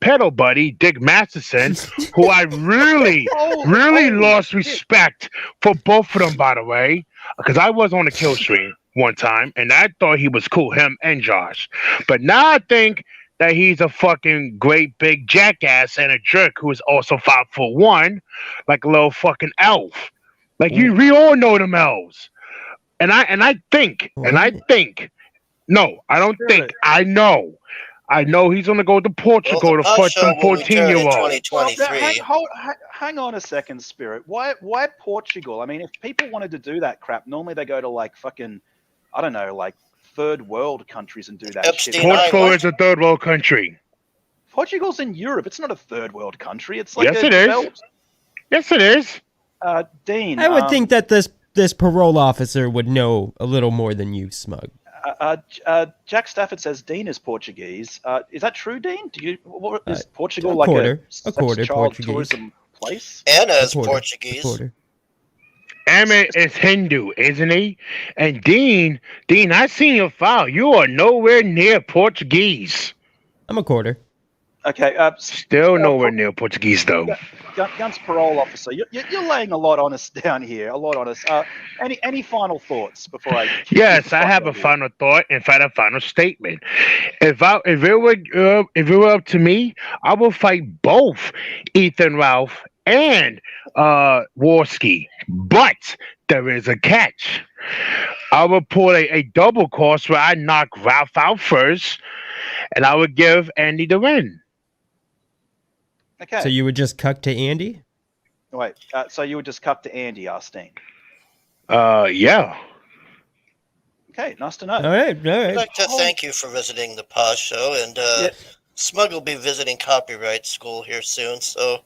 [SPEAKER 12] pedal buddy, Dick Masterson, who I really lost respect for both of them, by the way, because I was on the kill stream one time, and I thought he was cool, him and Josh. But now I think that he's a fucking great big jackass and a jerk who is also 5'1", like a little fucking elf. Like we all know them elves. And I think, no, I don't think, I know he's gonna go to Portugal to fight some 14-year-old.
[SPEAKER 3] Hang on a second, Spirit. Why Portugal? I mean, if people wanted to do that crap, normally they go to like fucking, I don't know, like third world countries and do that shit.
[SPEAKER 12] Portugal is a third world country.
[SPEAKER 3] Portugal's in Europe. It's not a third world country. It's like
[SPEAKER 12] yes, it is. Yes, it is.
[SPEAKER 3] Dean,
[SPEAKER 4] I would think that this parole officer would know a little more than you, Smug.
[SPEAKER 3] Jack Stafford says Dean is Portuguese. Is that true, Dean? Is Portugal
[SPEAKER 4] a
[SPEAKER 3] like
[SPEAKER 4] quarter
[SPEAKER 3] child
[SPEAKER 4] Portuguese
[SPEAKER 3] tourism place?
[SPEAKER 5] Anna is Portuguese.
[SPEAKER 12] Emmett is Hindu, isn't he? And Dean, I seen your file. You are nowhere near Portuguese.
[SPEAKER 4] I'm a quarter.
[SPEAKER 3] Okay.
[SPEAKER 12] Still nowhere near Portuguese, though.
[SPEAKER 3] Guns parole officer, you're laying a lot on us down here. A lot on us. Any final thoughts before I?
[SPEAKER 12] Yes, I have a final thought. In fact, a final statement. If it were up to me, I will fight both Ethan Ralph and Warski. But there is a catch. I will pull a double course where I knock Ralph out first, and I would give Andy the win.
[SPEAKER 3] Okay.
[SPEAKER 4] So you would just cuck to Andy?
[SPEAKER 3] Wait. So you would just cuck to Andy, Dean?
[SPEAKER 12] Yeah.
[SPEAKER 3] Okay. Nice to know.
[SPEAKER 4] All right.
[SPEAKER 5] I'd like to thank you for visiting the Poz Show, and Smug will be visiting copyright school here soon. So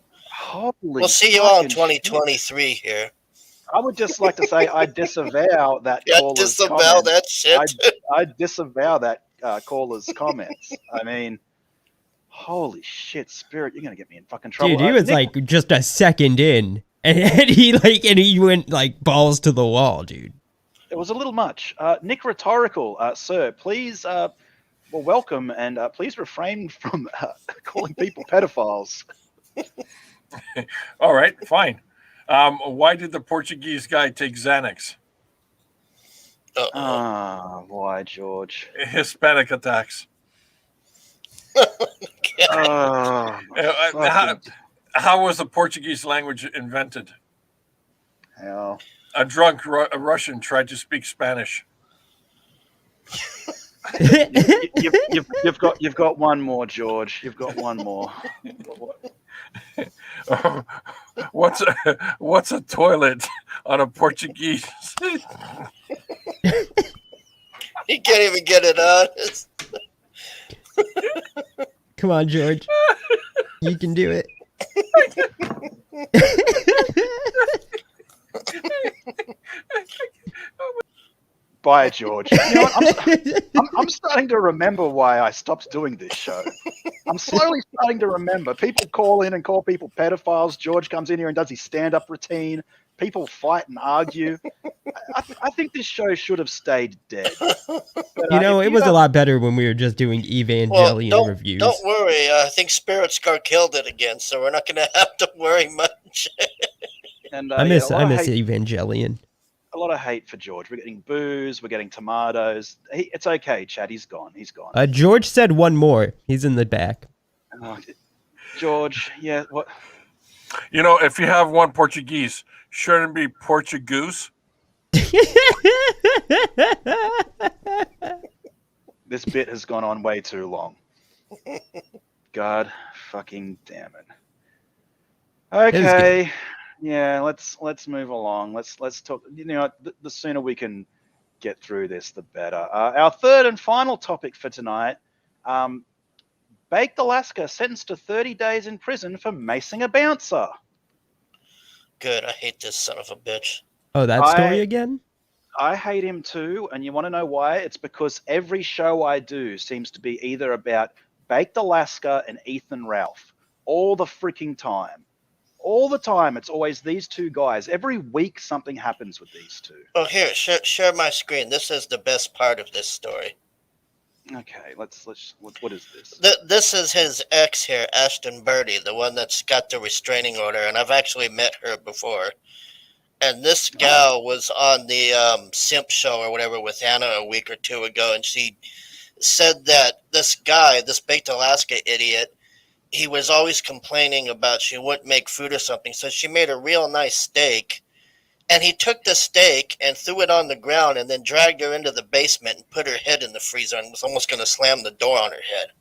[SPEAKER 5] we'll see you all in 2023 here.
[SPEAKER 3] I would just like to say I disavow that.
[SPEAKER 5] Disavow that shit.
[SPEAKER 3] I disavow that caller's comments. I mean, holy shit, Spirit, you're gonna get me in fucking trouble.
[SPEAKER 4] Dude, he was like just a second in, and he went like balls to the wall, dude.
[SPEAKER 3] It was a little much. Nick Rhetorical, sir, please, welcome, and please refrain from calling people pedophiles.
[SPEAKER 13] All right, fine. Why did the Portuguese guy take Xanax?
[SPEAKER 3] Why, George?
[SPEAKER 13] Hispanic attacks. How was the Portuguese language invented?
[SPEAKER 3] How?
[SPEAKER 13] a drunk Russian tried to speak Spanish.
[SPEAKER 3] You've got one more, George. You've got one more.
[SPEAKER 13] What's a toilet on a Portuguese?
[SPEAKER 5] He can't even get it on.
[SPEAKER 4] Come on, George. You can do it.
[SPEAKER 3] Bye, George. You know what? I'm starting to remember why I stopped doing this show. I'm slowly starting to remember. People call in and call people pedophiles. George comes in here and does his stand-up routine. People fight and argue. I think this show should have stayed dead. But,
[SPEAKER 4] it was a lot better when we were just doing Evangelion reviews.
[SPEAKER 5] Don't worry. I think Spirit Scar killed it again, so we're not going to have to worry much.
[SPEAKER 3] And
[SPEAKER 4] I miss Evangelion.
[SPEAKER 3] A lot of hate for George. We're getting booze. We're getting tomatoes. It's okay, Chad. He's gone. He's gone.
[SPEAKER 4] George said one more. He's in the back.
[SPEAKER 3] George, yeah. What?
[SPEAKER 13] If you have one Portuguese, shouldn't it be Portugoose?
[SPEAKER 3] This bit has gone on way too long. God fucking damn it. Okay. Yeah, let's move along. Let's talk. The sooner we can get through this, the better. Our third and final topic for tonight: Baked Alaska sentenced to 30 days in prison for macing a bouncer.
[SPEAKER 5] Good. I hate this son of a bitch.
[SPEAKER 4] Oh, that story again?
[SPEAKER 3] I hate him too, and you want to know why? It's because every show I do seems to be either about Baked Alaska and Ethan Ralph all the freaking time. All the time, it's always these two guys. Every week, something happens with these two.
[SPEAKER 5] Oh, here, share my screen. This is the best part of this story.
[SPEAKER 3] Okay, let's. What is this?
[SPEAKER 5] This is his ex here, Ashton Birdie, the one that's got the restraining order, and I've actually met her before. And this gal was on the Simp Show or whatever with Anna a week or two ago, and she said that this guy, this Baked Alaska idiot, he was always complaining about she wouldn't make food or something, so she made a real nice steak, and he took the steak and threw it on the ground and then dragged her into the basement and put her head in the freezer and was almost going to slam the door on her head.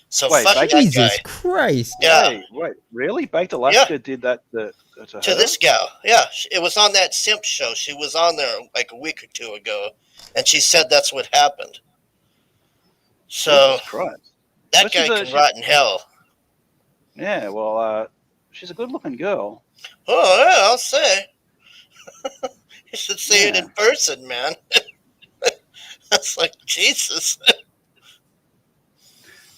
[SPEAKER 5] So
[SPEAKER 3] wait,
[SPEAKER 5] fuck that
[SPEAKER 4] Jesus
[SPEAKER 5] guy.
[SPEAKER 4] Christ.
[SPEAKER 5] Yeah.
[SPEAKER 3] Wait, really? Baked Alaska did that to
[SPEAKER 5] To this gal. Yeah, it was on that Simp Show. She was on there like a week or two ago, and she said that's what happened. So that guy can rot in hell.
[SPEAKER 3] Yeah, well, she's a good-looking girl.
[SPEAKER 5] Oh, yeah, I'll say. You should see it in person, man. That's like Jesus.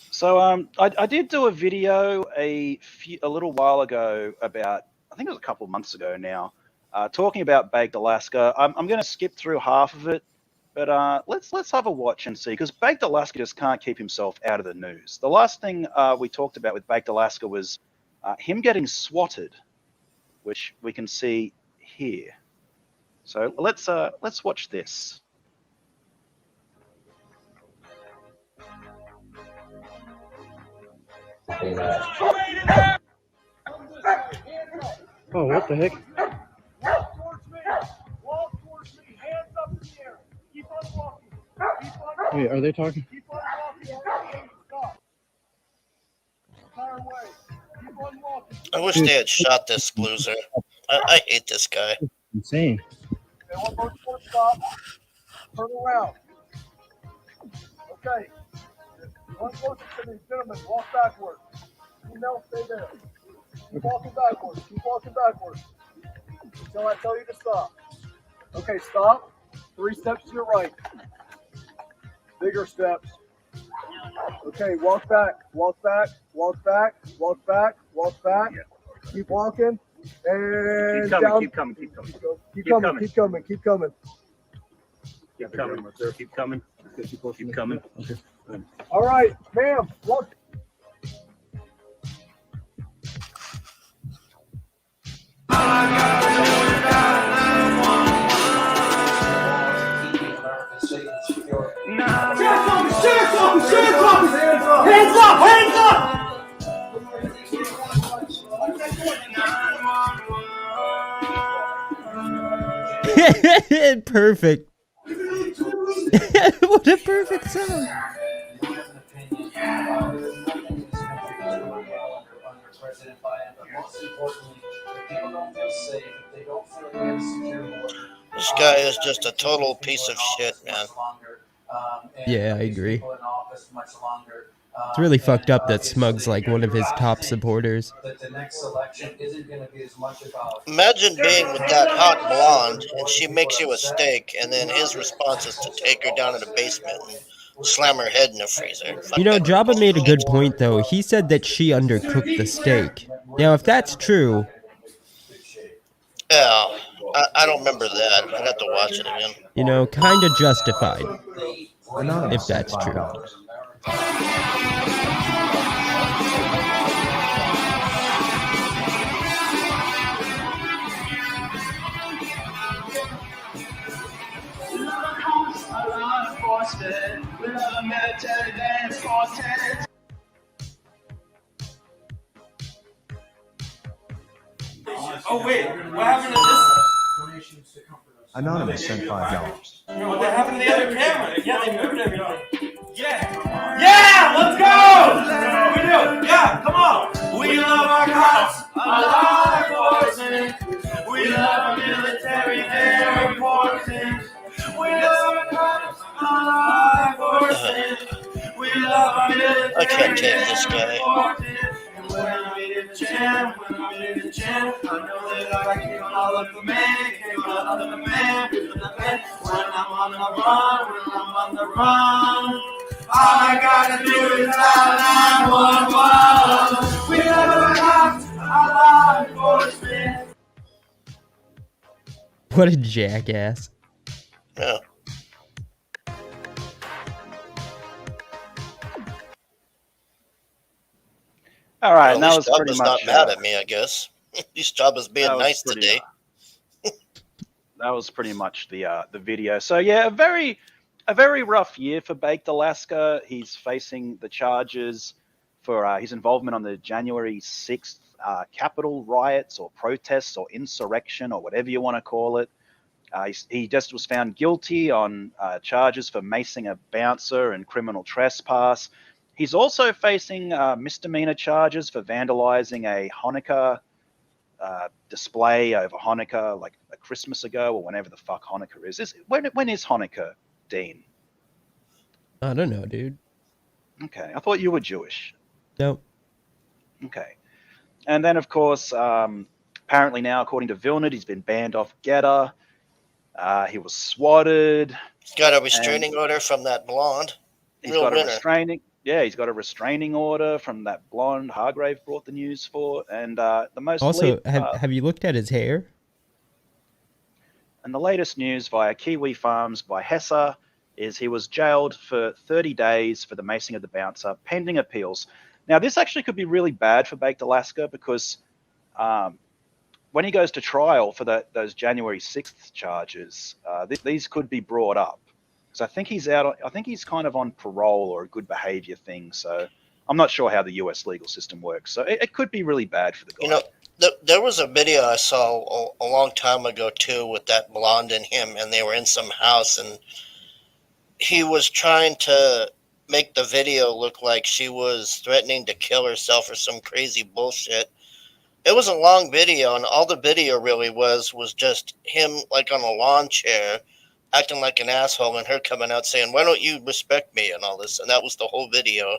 [SPEAKER 3] So, I did do a video a little while ago about, I think it was a couple of months ago now, talking about Baked Alaska. I'm going to skip through half of it, but let's have a watch and see, because Baked Alaska just can't keep himself out of the news. The last thing we talked about with Baked Alaska was him getting swatted, which we can see here. So let's watch this.
[SPEAKER 14] Oh, what the heck?
[SPEAKER 15] Walk towards me. Walk towards me. Hands up in the air. Keep on walking. Keep on walking.
[SPEAKER 14] Wait, are they talking?
[SPEAKER 15] Keep on walking. Stop. Entire way. Keep on walking.
[SPEAKER 5] I wish they had shot this loser. I hate this guy.
[SPEAKER 14] Insane.
[SPEAKER 15] Okay, one more before stop. Turn around. Okay. One closer to me. Gentlemen, walk backwards. Female, stay there. Keep walking backwards. Keep walking backwards. Until I tell you to stop. Okay, stop. 3 steps to your right. Bigger steps. Okay, walk back. Walk back. Walk back. Walk back. Walk back. Keep walking. And
[SPEAKER 14] Keep coming.
[SPEAKER 15] down.
[SPEAKER 14] Keep coming. Keep coming.
[SPEAKER 15] Keep coming. Keep coming. Keep coming.
[SPEAKER 14] Keep coming. Keep coming. Keep coming. Okay.
[SPEAKER 15] All right, ma'am. Walk. Hands up! Hands up!
[SPEAKER 4] Perfect. What a perfect song.
[SPEAKER 5] This guy is just a total piece of shit, man.
[SPEAKER 4] Yeah, I agree. It's really fucked up that Smug's like one of his top supporters.
[SPEAKER 5] Imagine being with that hot blonde and she makes you a steak, and then his response is to take her down to the basement and slam her head in the freezer.
[SPEAKER 4] You know, Jabba made a good point though. He said that she undercooked the steak. Now, if that's true...
[SPEAKER 5] Yeah, I don't remember that. I'd have to watch it again.
[SPEAKER 4] You know, kind of justified. If that's true.
[SPEAKER 16] Oh wait, what happened to this?
[SPEAKER 17] Anonymous sent $5.
[SPEAKER 16] What happened to the other camera? Yeah, they moved everything. Yeah. Yeah, let's go! We do. Yeah, come on. We love our cops, our law enforcement. We love our military, they're important. We love our cops, our law enforcement. We love our military.
[SPEAKER 5] I can't take this guy.
[SPEAKER 16] When I'm in the gym, I know that I can all of the man, when I'm on the run, all I gotta do is dial 911. We never have our law enforcement.
[SPEAKER 4] What a jackass.
[SPEAKER 5] Yeah.
[SPEAKER 3] All right,
[SPEAKER 5] well,
[SPEAKER 3] that was pretty
[SPEAKER 5] Jabba's
[SPEAKER 3] much.
[SPEAKER 5] not mad at me, I guess. At least Jabba's being nice today.
[SPEAKER 3] That was pretty much the video. So yeah, a very rough year for Baked Alaska. He's facing the charges for his involvement on the January 6th Capitol riots or protests or insurrection or whatever you want to call it. He just was found guilty on charges for macing a bouncer and criminal trespass. He's also facing misdemeanor charges for vandalizing a Hanukkah display over Hanukkah, like a Christmas ago or whenever the fuck Hanukkah is. When is Hanukkah, Dean?
[SPEAKER 4] I don't know, dude.
[SPEAKER 3] Okay, I thought you were Jewish.
[SPEAKER 4] Nope.
[SPEAKER 3] Okay. And then, of course, apparently now, according to Vilnet, he's been banned off Getter. He was swatted.
[SPEAKER 5] He's got a restraining order from that blonde.
[SPEAKER 3] He's got a restraining. Yeah, he's got a restraining order from that blonde Hargrave brought the news for. And the most
[SPEAKER 4] also, have you looked at his hair?
[SPEAKER 3] And the latest news via Kiwi Farms by Hessa is he was jailed for 30 days for the macing of the bouncer, pending appeals. Now, this actually could be really bad for Baked Alaska because when he goes to trial for those January 6th charges, these could be brought up. Because I think he's out. I think he's kind of on parole or a good behavior thing. So I'm not sure how the U.S. legal system works. So it could be really bad for the guy.
[SPEAKER 5] You know, there was a video I saw a long time ago too with that blonde and him, and they were in some house, and he was trying to make the video look like she was threatening to kill herself or some crazy bullshit. It was a long video, and all the video really was just him like on a lawn chair, acting like an asshole, and her coming out saying, "Why don't you respect me?" and all this. And that was the whole video.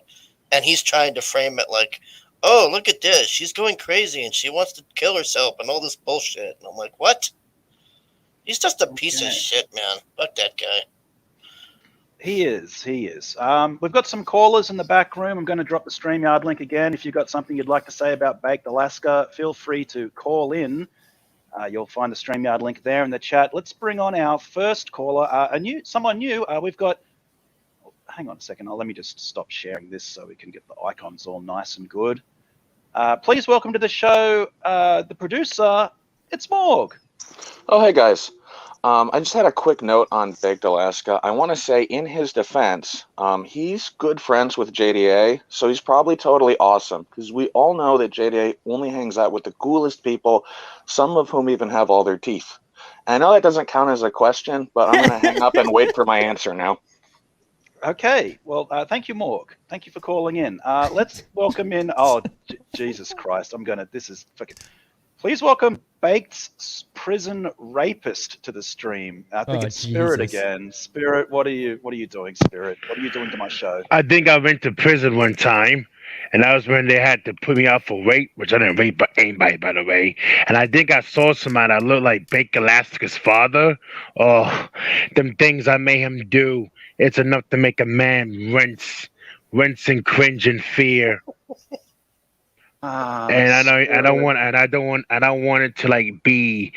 [SPEAKER 5] And he's trying to frame it like, "Oh, look at this. She's going crazy and she wants to kill herself and all this bullshit." And I'm like, what? He's just a piece of shit, man. Fuck that guy.
[SPEAKER 3] He is. We've got some callers in the back room. I'm going to drop the StreamYard link again. If you've got something you'd like to say about Baked Alaska, feel free to call in. You'll find the StreamYard link there in the chat. Let's bring on our first caller. Someone new. We've got. Hang on a second. Let me just stop sharing this so we can get the icons all nice and good. Please welcome to the show the producer. It's Morg.
[SPEAKER 18] Oh, hey guys. I just had a quick note on Baked Alaska. I want to say, in his defense, he's good friends with JDA, so he's probably totally awesome, because we all know that JDA only hangs out with the coolest people, some of whom even have all their teeth. I know that doesn't count as a question, but I'm going to hang up and wait for my answer now.
[SPEAKER 3] Okay. Well, thank you, Morg. Thank you for calling in. Let's welcome in. Oh, Jesus Christ! This is fucking. Please welcome Baked's prison rapist to the stream. I think it's Spirit again. Spirit, what are you doing, Spirit? What are you doing to my show?
[SPEAKER 12] I think I went to prison one time, and that was when they had to put me out for rape, which I didn't rape anybody, by the way. And I think I saw somebody that looked like Bake Alaska's father. Oh, them things I made him do. It's enough to make a man wince and cringe in fear. And I don't want it to like be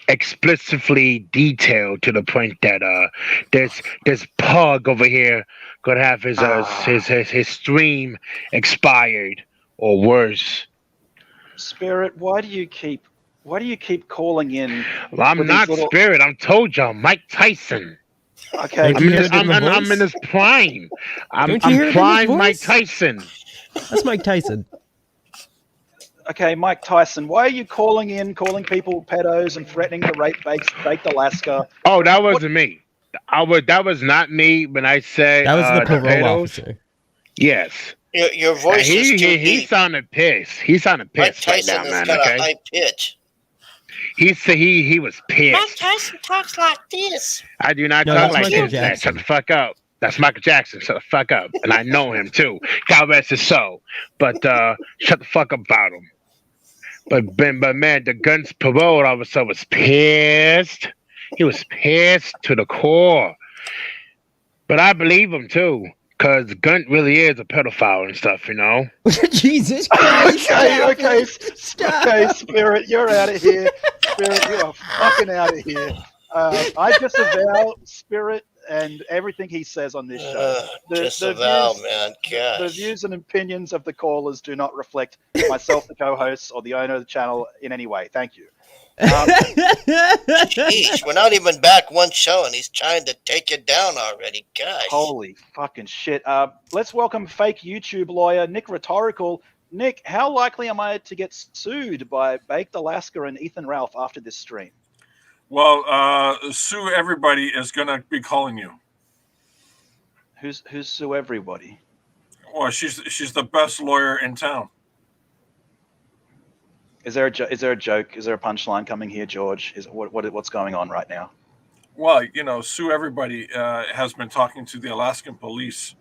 [SPEAKER 12] explicitly detailed to the point that this pug over here could have his stream expired or worse.
[SPEAKER 3] Spirit, why do you keep calling in?
[SPEAKER 12] Well, I'm not Spirit. I'm told y'all, Mike Tyson.
[SPEAKER 3] Okay,
[SPEAKER 12] I'm in his prime. I'm prime Mike Tyson.
[SPEAKER 4] That's Mike Tyson.
[SPEAKER 3] Okay, Mike Tyson, why are you calling people pedos and threatening to rape Baked Alaska?
[SPEAKER 12] Oh, that wasn't me. That was not me when I said
[SPEAKER 4] that was the parole
[SPEAKER 12] pedos.
[SPEAKER 4] officer.
[SPEAKER 12] Yes.
[SPEAKER 5] Your voice is too
[SPEAKER 12] he
[SPEAKER 5] deep.
[SPEAKER 12] sounded pissed. He sounded pissed
[SPEAKER 5] Mike
[SPEAKER 12] right
[SPEAKER 5] Tyson
[SPEAKER 12] now, man.
[SPEAKER 5] has got
[SPEAKER 12] Okay.
[SPEAKER 5] a high pitch.
[SPEAKER 12] He said he was pissed.
[SPEAKER 5] Mike Tyson talks like this.
[SPEAKER 12] I do not talk like this. Shut the fuck up. That's Michael Jackson. Shut the fuck up. And I know him too. God rest his soul. But shut the fuck up about him. But man, the Guns parole officer was pissed. He was pissed to the core. But I believe him too, because Gun really is a pedophile and stuff, you know.
[SPEAKER 4] Jesus Christ!
[SPEAKER 3] Okay, Spirit, you're out of here. Spirit, you are fucking out of here. I disavow Spirit and everything he says on this show.
[SPEAKER 5] Disavow, man. Gosh.
[SPEAKER 3] The views and opinions of the callers do not reflect myself, the co-host, or the owner of the channel in any way. Thank you.
[SPEAKER 5] Jeez, we're not even back one show, and he's trying to take it down already. Gosh.
[SPEAKER 3] Holy fucking shit. Let's welcome fake YouTube lawyer Nick Rhetorical. Nick, how likely am I to get sued by Baked Alaska and Ethan Ralph after this stream?
[SPEAKER 13] Well, Sue Everybody is going to be calling you.
[SPEAKER 3] Who's Sue Everybody?
[SPEAKER 13] Well, she's the best lawyer in town.
[SPEAKER 3] Is there a joke? Is there a punchline coming here, George? What's going on right now?
[SPEAKER 13] Well, Sue Everybody has been talking to the Alaskan police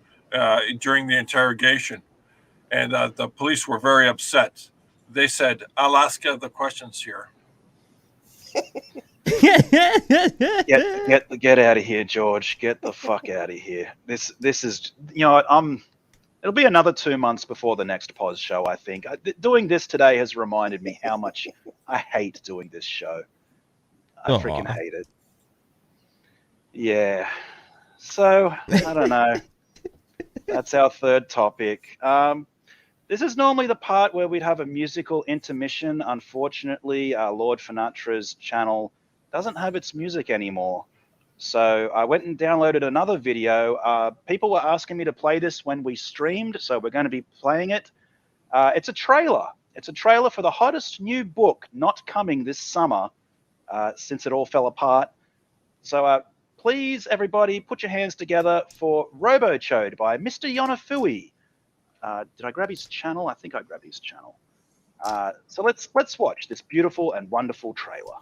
[SPEAKER 13] during the interrogation, and the police were very upset. They said, "Alaska, the question's here."
[SPEAKER 3] Get out of here, George. Get the fuck out of here. This is, it'll be another 2 months before the next Poz show, I think. Doing this today has reminded me how much I hate doing this show. I freaking hate it. Yeah. So, I don't know. That's our third topic. This is normally the part where we'd have a musical intermission. Unfortunately, Lord Fanatra's channel doesn't have its music anymore. So I went and downloaded another video. People were asking me to play this when we streamed, so we're going to be playing it. It's a trailer. It's a trailer for the hottest new book not coming this summer since it all fell apart. So please, everybody, put your hands together for Robochode by Mr. Yonofui. Did I grab his channel? I think I grabbed his channel. So let's watch this beautiful and wonderful trailer.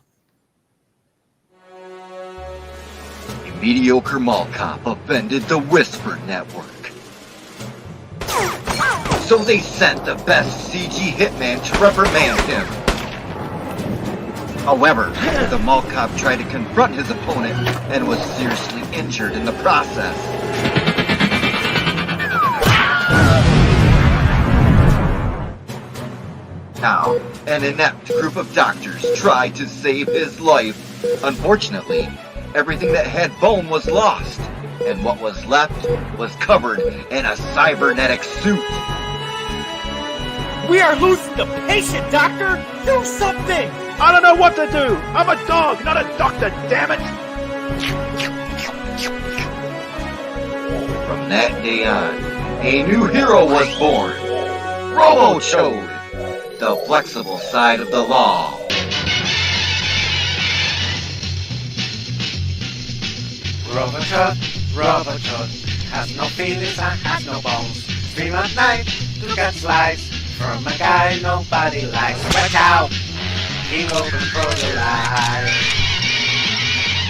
[SPEAKER 19] A mediocre mall cop offended the Whisper Network. So they sent the best CG hitman to reprimand him. However, the mall cop tried to confront his opponent and was seriously injured in the process. Now, an inept group of doctors tried to save his life. Unfortunately, everything that had bone was lost, and what was left was covered in a cybernetic suit.
[SPEAKER 16] We are losing the patient, doctor! Do something!
[SPEAKER 3] I don't know what to do! I'm a dog, not a doctor, damn it!
[SPEAKER 19] From that day on, a new hero was born. Robochode, the flexible side of the law.
[SPEAKER 16] Robochode has no feelings and has no bones. Stream at night to get slides from a guy nobody likes. Watch out, he will control your life.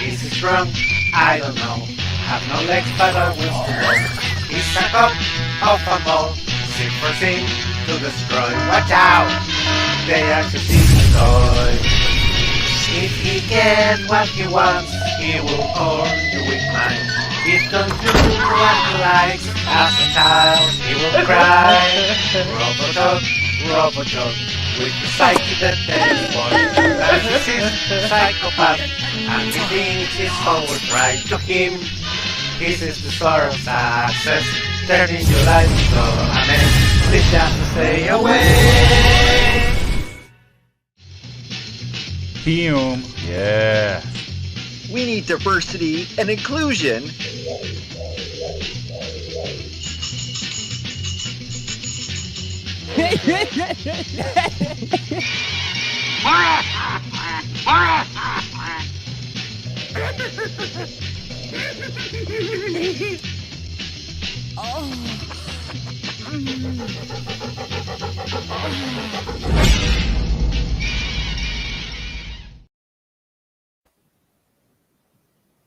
[SPEAKER 16] Is he strong? I don't know. Have no legs but I will to walk. He's a cop of a mall, sick for sin to destroy. Watch out, they are to see the toy. If he gets what he wants, he will call you with mine. If don't do what he likes, as a child, he will cry. Robochode, with the psyche that tells boy. Narcissist, psychopath, and he thinks it's always right to him. This is the sort of success, turning your life into a mess. Please just stay away.
[SPEAKER 20] Boom. Yeah.
[SPEAKER 19] We need diversity and inclusion.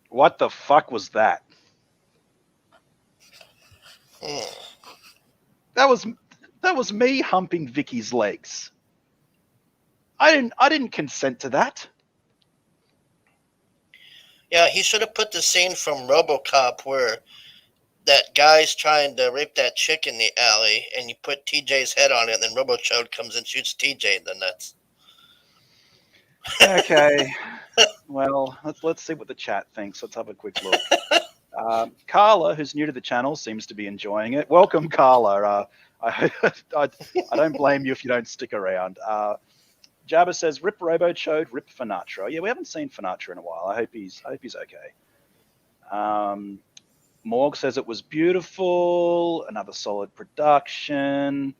[SPEAKER 3] What the fuck was that? That was me humping Vicky's legs. I didn't consent to that.
[SPEAKER 5] Yeah, he should have put the scene from RoboCop where that guy's trying to rape that chick in the alley, and you put TJ's head on it, and then Robochode comes and shoots TJ in the nuts.
[SPEAKER 3] Okay. Well, let's see what the chat thinks. Let's have a quick look. Carla, who's new to the channel, seems to be enjoying it. Welcome, Carla. I don't blame you if you don't stick around. Jabba says, "Rip Robochode, rip Finatra." Yeah, we haven't seen Finatra in a while. I hope he's okay. Morg says it was beautiful. Another solid production.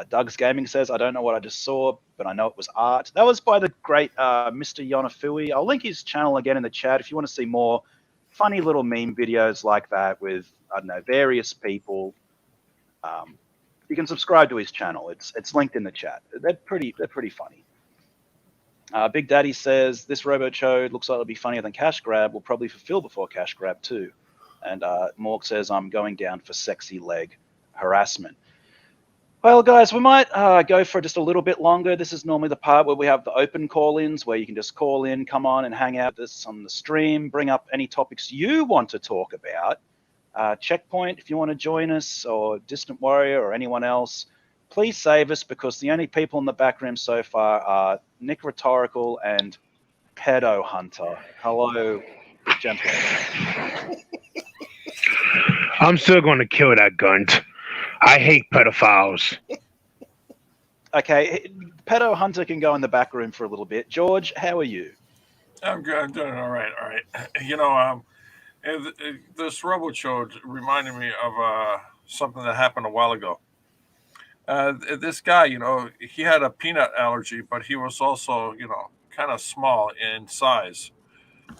[SPEAKER 3] Doug's Gaming says, "I don't know what I just saw, but I know it was art." That was by the great Mr. Yonofui. I'll link his channel again in the chat if you want to see more funny little meme videos like that with, I don't know, various people. You can subscribe to his channel. It's linked in the chat. They're pretty funny. Big Daddy says, "This Robochode looks like it'll be funnier than Cash Grab. Will probably fulfill before Cash Grab too." And Mork says, "I'm going down for sexy leg harassment." Well, guys, we might go for just a little bit longer. This is normally the part where we have the open call-ins, where you can just call in, come on and hang out with us on the stream, bring up any topics you want to talk about. Checkpoint, if you want to join us, or Distant Warrior, or anyone else, please save us, because the only people in the back room so far are Nick Rhetorical and Pedo Hunter. Hello, gentlemen.
[SPEAKER 12] I'm still going to kill that gunt. I hate pedophiles.
[SPEAKER 3] Okay, Pedo Hunter can go in the back room for a little bit. George, how are you?
[SPEAKER 13] I'm good. I'm doing all right. All right. You know, this Robochode reminded me of something that happened a while ago. This guy, you know, he had a peanut allergy, but he was also, you know, kind of small in size.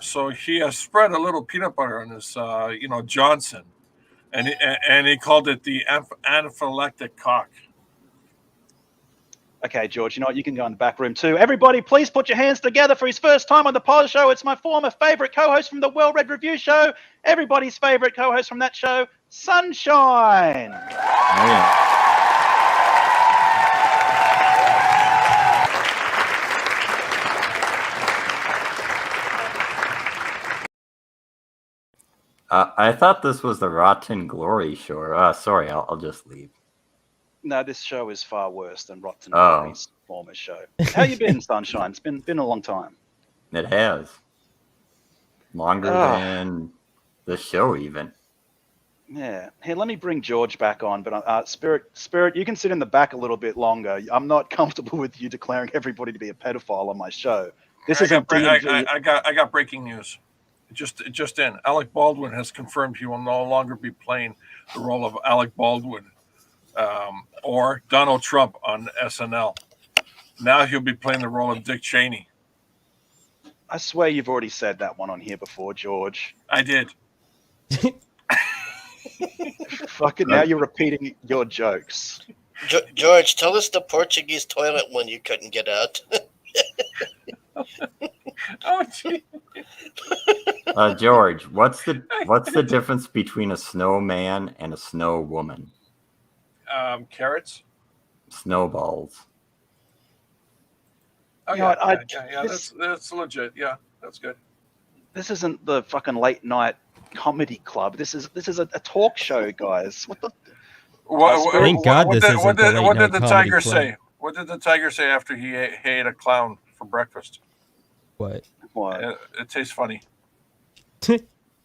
[SPEAKER 13] So he spread a little peanut butter on his, you know, Johnson, and he called it the anaphylactic cock.
[SPEAKER 3] Okay, George, you know what? You can go in the back room too. Everybody, please put your hands together for his first time on the Poz Show. It's my former favorite co-host from the Well Read Review Show. Everybody's favorite co-host from that show, Sunshine.
[SPEAKER 20] Oh, yeah.
[SPEAKER 21] I thought this was the Rotten Glory Show. Sorry, I'll just leave.
[SPEAKER 3] No, this show is far worse than Rotten Glory's former show. How you been, Sunshine? It's been a long time.
[SPEAKER 21] It has. Longer than the show, even.
[SPEAKER 3] Yeah. Here, let me bring George back on. But Spirit, you can sit in the back a little bit longer. I'm not comfortable with you declaring everybody to be a pedophile on my show. This is
[SPEAKER 13] I got breaking news. Just in. Alec Baldwin has confirmed he will no longer be playing the role of Alec Baldwin or Donald Trump on SNL. Now he'll be playing the role of Dick Cheney.
[SPEAKER 3] I swear you've already said that one on here before, George.
[SPEAKER 13] I did.
[SPEAKER 3] Fucking now you're repeating your jokes.
[SPEAKER 5] George, tell us the Portuguese toilet one you couldn't get out.
[SPEAKER 13] Oh, gee.
[SPEAKER 21] George, what's the difference between a snowman and a snow woman?
[SPEAKER 13] Carrots.
[SPEAKER 21] Snowballs.
[SPEAKER 13] Oh,
[SPEAKER 3] You know
[SPEAKER 13] yeah,
[SPEAKER 3] what,
[SPEAKER 13] yeah, that's legit. Yeah, that's good.
[SPEAKER 3] This isn't the fucking late night comedy club. This is a talk show, guys. What the?
[SPEAKER 4] Thank God this isn't the late
[SPEAKER 13] What did
[SPEAKER 4] night
[SPEAKER 13] the
[SPEAKER 4] comedy
[SPEAKER 13] tiger
[SPEAKER 4] club.
[SPEAKER 13] say? What did the tiger say after he ate a clown for breakfast?
[SPEAKER 4] What?
[SPEAKER 13] It tastes funny.
[SPEAKER 3] Oh,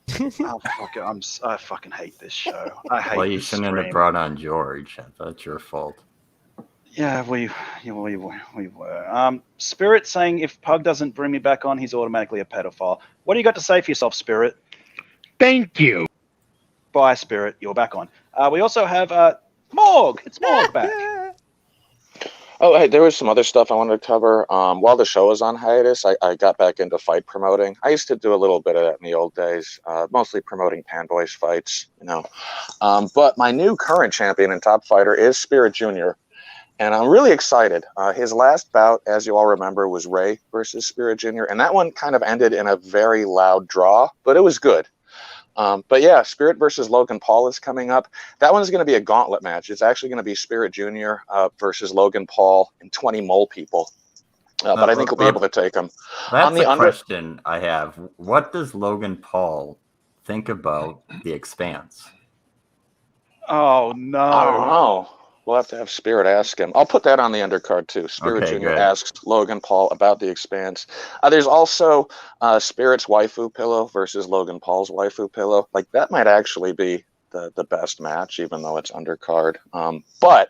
[SPEAKER 3] fuck it. I fucking hate this show. I hate
[SPEAKER 21] Well, you
[SPEAKER 3] this
[SPEAKER 21] shouldn't
[SPEAKER 3] stream.
[SPEAKER 21] have brought on George. That's your fault.
[SPEAKER 3] Yeah, we were. Spirit saying if Pug doesn't bring me back on, he's automatically a pedophile. What do you got to say for yourself, Spirit?
[SPEAKER 12] Thank you.
[SPEAKER 3] Bye, Spirit. You're back on. We also have Morg. It's Morg back.
[SPEAKER 18] Oh, hey, there was some other stuff I wanted to cover. While the show was on hiatus, I got back into fight promoting. I used to do a little bit of that in the old days, mostly promoting Panboys fights, you know. But my new current champion and top fighter is Spirit Jr., and I'm really excited. His last bout, as you all remember, was Ray versus Spirit Jr., and that one kind of ended in a very loud draw, but it was good. But yeah, Spirit versus Logan Paul is coming up. That one's going to be a gauntlet match. It's actually going to be Spirit Jr. Versus Logan Paul and 20 mole people. But I think he'll be able to take him.
[SPEAKER 21] That's the question I have. What does Logan Paul think about The Expanse?
[SPEAKER 3] Oh, no.
[SPEAKER 18] I don't know. We'll have to have Spirit ask him. I'll put that on the undercard too. Spirit
[SPEAKER 21] Okay,
[SPEAKER 18] Jr.
[SPEAKER 21] good.
[SPEAKER 18] asks Logan Paul about The Expanse. There's also Spirit's waifu pillow versus Logan Paul's waifu pillow. Like that might actually be the best match, even though it's undercard. But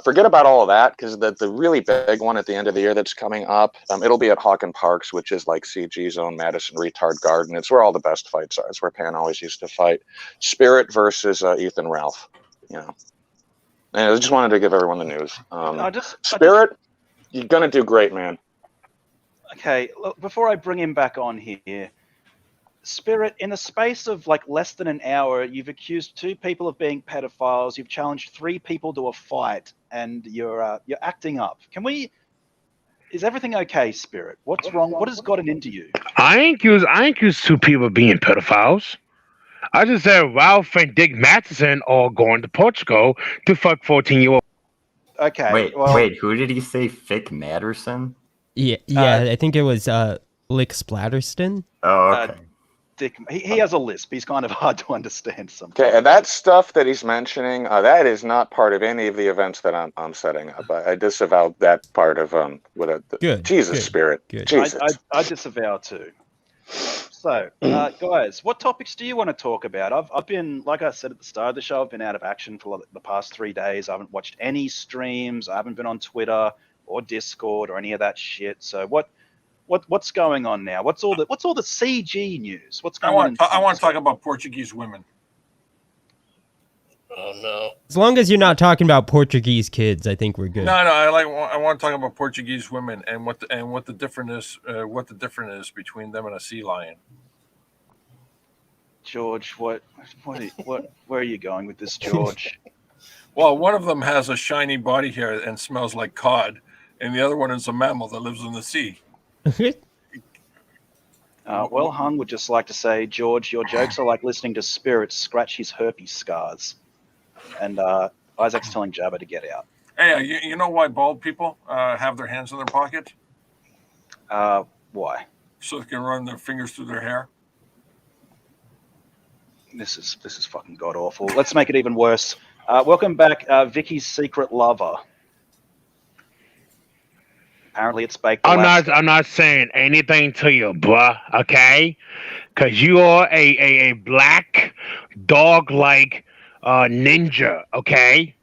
[SPEAKER 18] forget about all of that, because the really big one at the end of the year that's coming up, it'll be at Hawken Parks, which is like CG's own Madison Retard Garden. It's where all the best fights are. It's where Pan always used to fight. Spirit versus Ethan Ralph. You know. And I just wanted to give everyone the news. Spirit, you're going to do great, man.
[SPEAKER 3] Okay, look, before I bring him back on here, Spirit, in the space of like less than an hour, you've accused 2 people of being pedophiles, you've challenged 3 people to a fight, and you're acting up. Is everything okay, Spirit? What's wrong? What has gotten into you?
[SPEAKER 12] I ain't accused 2 people of being pedophiles. I just said Ralph and Dick Matheson are going to Portugal to fuck 14-year-old.
[SPEAKER 3] Okay.
[SPEAKER 21] Wait, who did he say? Fick Matterson?
[SPEAKER 4] Yeah, I think it was Lick Splatterston.
[SPEAKER 21] Oh, okay.
[SPEAKER 3] Dick, he has a lisp. He's kind of hard to understand sometimes.
[SPEAKER 18] Okay, and that stuff that he's mentioning, that is not part of any of the events that I'm setting up. I disavow that part of Spirit.
[SPEAKER 4] Good.
[SPEAKER 18] Jesus.
[SPEAKER 3] I disavow too. So, guys, what topics do you want to talk about? I've been, like I said at the start of the show, I've been out of action for the past 3 days. I haven't watched any streams. I haven't been on Twitter or Discord or any of that shit. So, what's going on now? What's all the CG news? What's going on?
[SPEAKER 13] I want to talk about Portuguese women.
[SPEAKER 5] Oh no!
[SPEAKER 4] As long as you're not talking about Portuguese kids, I think we're good.
[SPEAKER 13] No, I want to talk about Portuguese women and what the difference is between them and a sea lion.
[SPEAKER 3] George, where are you going with this, George?
[SPEAKER 13] Well, one of them has a shiny body hair and smells like cod, and the other one is a mammal that lives in the sea.
[SPEAKER 3] Well, Hung would just like to say, George, your jokes are like listening to Spirits scratch his herpes scars. And Isaac's telling Jabba to get out.
[SPEAKER 13] Hey, you know why bald people have their hands in their pocket?
[SPEAKER 3] Why?
[SPEAKER 13] So they can run their fingers through their hair.
[SPEAKER 3] This is fucking god awful. Let's make it even worse. Welcome back, Vicky's secret lover. Apparently, it's baked.
[SPEAKER 12] I'm not saying anything to you, bruh. Okay, because you are a black dog-like ninja. Okay,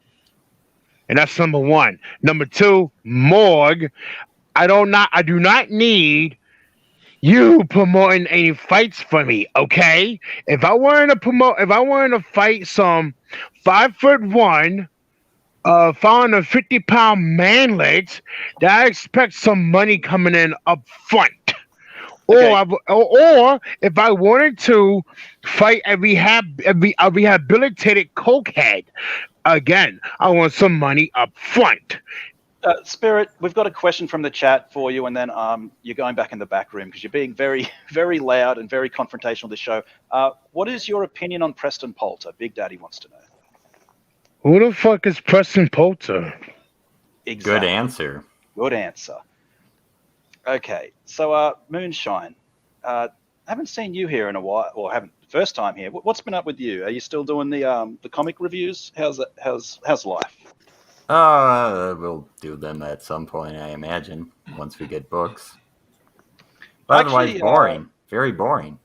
[SPEAKER 12] and that's number 1. Number 2, Morg. I do not need you promoting any fights for me. Okay, if I wanted to fight some 5'1", 450-pound manlets, that I expect some money coming in up front. Okay. Or if I wanted to fight a rehabilitated cokehead. Again, I want some money up front.
[SPEAKER 3] Spirit, we've got a question from the chat for you, and then you're going back in the back room because you're being very, very loud and very confrontational this show. What is your opinion on Preston Poulter? Big Daddy wants to know.
[SPEAKER 12] Who the fuck is Preston Poulter?
[SPEAKER 3] Exactly.
[SPEAKER 21] Good answer.
[SPEAKER 3] Good answer. Okay, so Moonshine, I haven't seen you here in a while, or haven't. First time here. What's been up with you? Are you still doing the comic reviews? How's life?
[SPEAKER 21] We'll do them at some point, I imagine, once we get books. But otherwise, boring. Very boring.